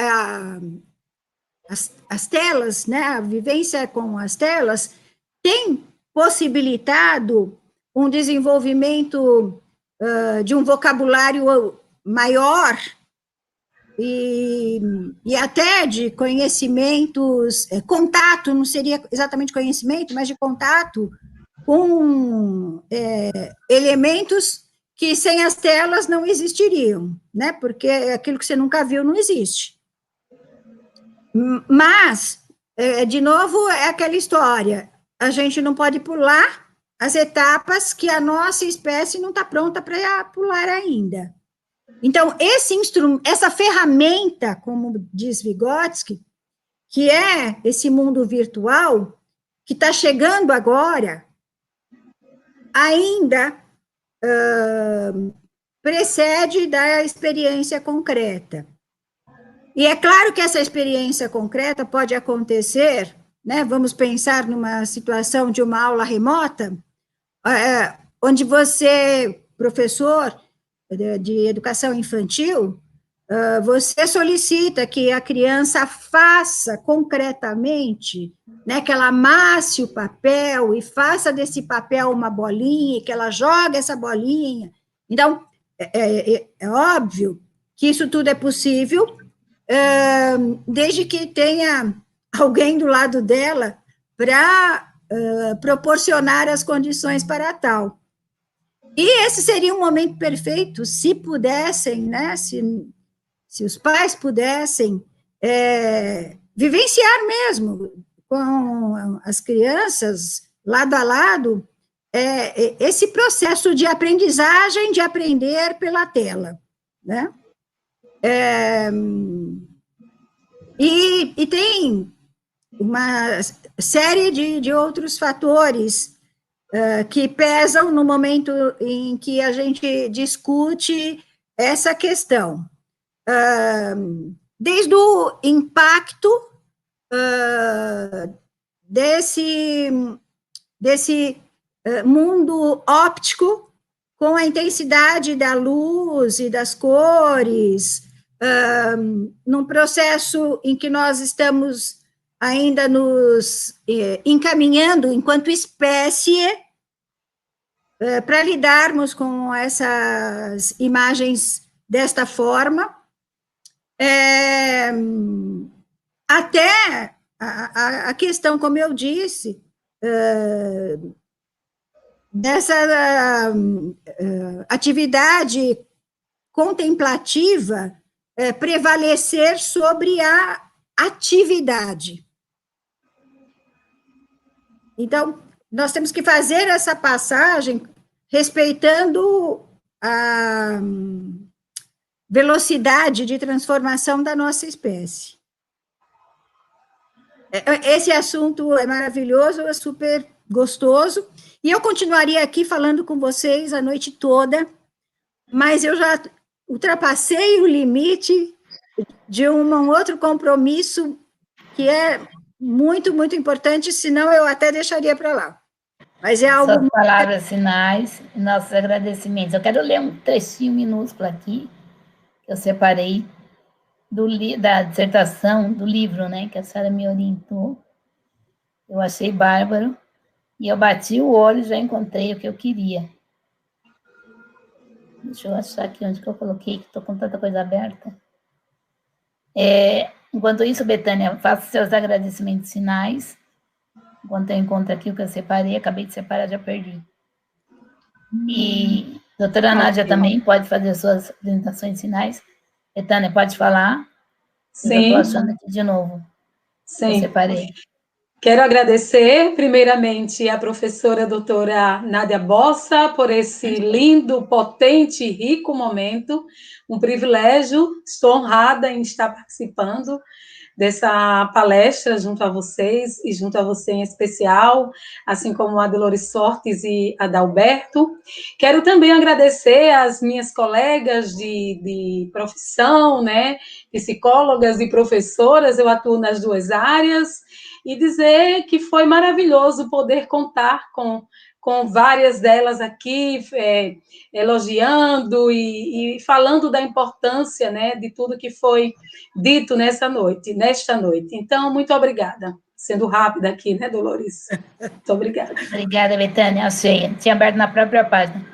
as telas, né, a vivência com as telas, tem possibilitado um desenvolvimento de um vocabulário maior e até de conhecimentos, contato, não seria exatamente conhecimento, mas de contato com elementos que sem as telas não existiriam, né? Porque aquilo que você nunca viu não existe. Mas, de novo, é aquela história, a gente não pode pular as etapas que a nossa espécie não está pronta para pular ainda. Então, essa ferramenta, como diz Vygotsky, que é esse mundo virtual, que está chegando agora, ainda precede da experiência concreta. E é claro que essa experiência concreta pode acontecer, né? Vamos pensar numa situação de uma aula remota, onde você, professor de educação infantil, você solicita que a criança faça concretamente, né, que ela amasse o papel e faça desse papel uma bolinha, que ela jogue essa bolinha. Então, é óbvio que isso tudo é possível, desde que tenha alguém do lado dela para proporcionar as condições para tal. E esse seria um momento perfeito, se pudessem, né, se os pais pudessem vivenciar mesmo com as crianças, lado a lado, esse processo de aprendizagem, de aprender pela tela, né? E tem uma série de outros fatores que pesam no momento em que a gente discute essa questão. Desde o impacto desse mundo óptico com a intensidade da luz e das cores, num processo em que nós estamos ainda nos encaminhando enquanto espécie para lidarmos com essas imagens desta forma, até a questão, como eu disse, dessa atividade contemplativa prevalecer sobre a atividade. Então, nós temos que fazer essa passagem respeitando a velocidade de transformação da nossa espécie. Esse assunto é maravilhoso, é super gostoso, e eu continuaria aqui falando com vocês a noite toda, mas eu já ultrapassei o limite de um outro compromisso que é muito, muito importante, senão eu até deixaria para lá. Mas é algo... Suas palavras finais, nossos agradecimentos. Eu quero ler um trechinho minúsculo aqui, que eu separei da dissertação, do livro, né, que a senhora me orientou. Eu achei bárbaro, e eu bati o olho e já encontrei o que eu queria. Deixa eu achar aqui onde que eu coloquei, que estou com tanta coisa aberta. Enquanto isso, Betânia, faço seus agradecimentos finais. Enquanto eu encontro aqui o que eu separei, acabei de separar, já perdi. E a doutora Nádia também pode fazer suas apresentações finais. Betânia, pode falar? Sim. Eu estou achando aqui de novo. Sim. Eu separei. Quero agradecer, primeiramente, a professora doutora Nádia Bossa por esse lindo, potente e rico momento. Um privilégio, estou honrada em estar participando dessa palestra junto a vocês, e junto a você em especial, assim como a Dolores Sortes e a Dalberto. Quero também agradecer às minhas colegas de profissão, né, psicólogas e professoras, eu atuo nas duas áreas, e dizer que foi maravilhoso poder contar com várias delas aqui, elogiando e falando da importância, né, de tudo que foi dito nesta noite. Então, muito obrigada. Sendo rápida aqui, né, Dolores? Muito obrigada. Obrigada, Betânia. Achei. Tinha aberto na própria página.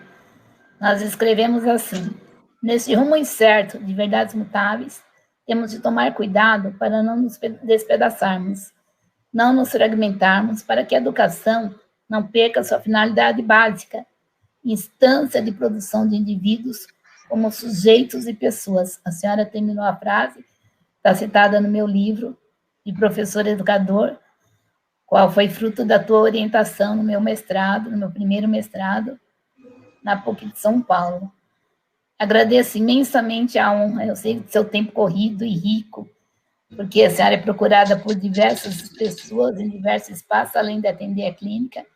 Nós escrevemos assim: nesse rumo incerto de verdades mutáveis, temos de tomar cuidado para não nos despedaçarmos, não nos fragmentarmos, para que a educação não perca sua finalidade básica, instância de produção de indivíduos como sujeitos e pessoas. A senhora terminou a frase, está citada no meu livro de professor educador, qual foi fruto da tua orientação no meu mestrado, no meu primeiro mestrado, na PUC de São Paulo. Agradeço imensamente a honra, eu sei do seu tempo corrido e rico, porque a senhora é procurada por diversas pessoas em diversos espaços, além de atender a clínica,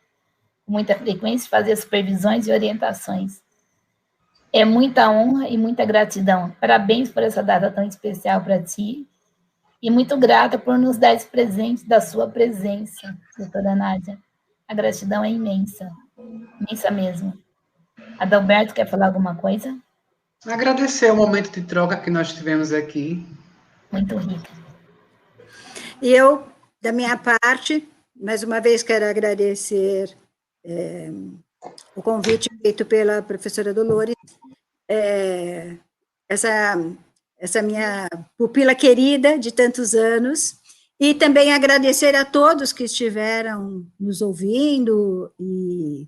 com muita frequência, fazer supervisões e orientações. É muita honra e muita gratidão. Parabéns por essa data tão especial para ti, e muito grata por nos dar esse presente da sua presença, doutora Nádia. A gratidão é imensa, imensa mesmo. Adalberto, quer falar alguma coisa? Agradecer o momento de troca que nós tivemos aqui. Muito rica. E eu, da minha parte, mais uma vez quero agradecer o convite feito pela professora Dolores essa minha pupila querida de tantos anos, e também agradecer a todos que estiveram nos ouvindo e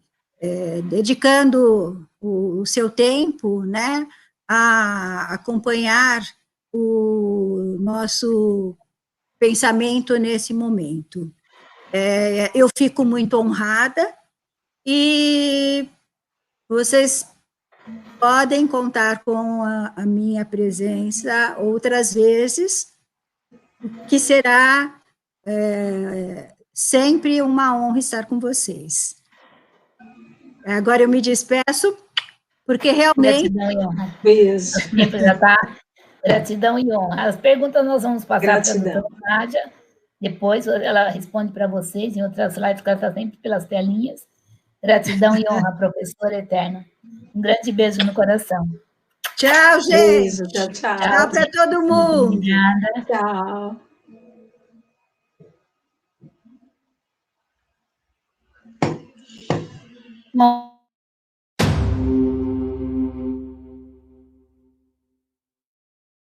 dedicando o seu tempo, né, a acompanhar o nosso pensamento nesse momento. Eu fico muito honrada e vocês podem contar com a minha presença outras vezes, que será sempre uma honra estar com vocês. Agora eu me despeço, porque realmente... Gratidão e honra. Beijo. O tempo já está. Gratidão e honra. As perguntas nós vamos passar para a doutora Nádia, depois ela responde para vocês, em outras lives que ela está sempre pelas telinhas. Gratidão e honra, professora eterna. Um grande beijo no coração. Tchau, gente. Beijo, tchau, tchau. Tchau para todo mundo. Obrigada. Tchau.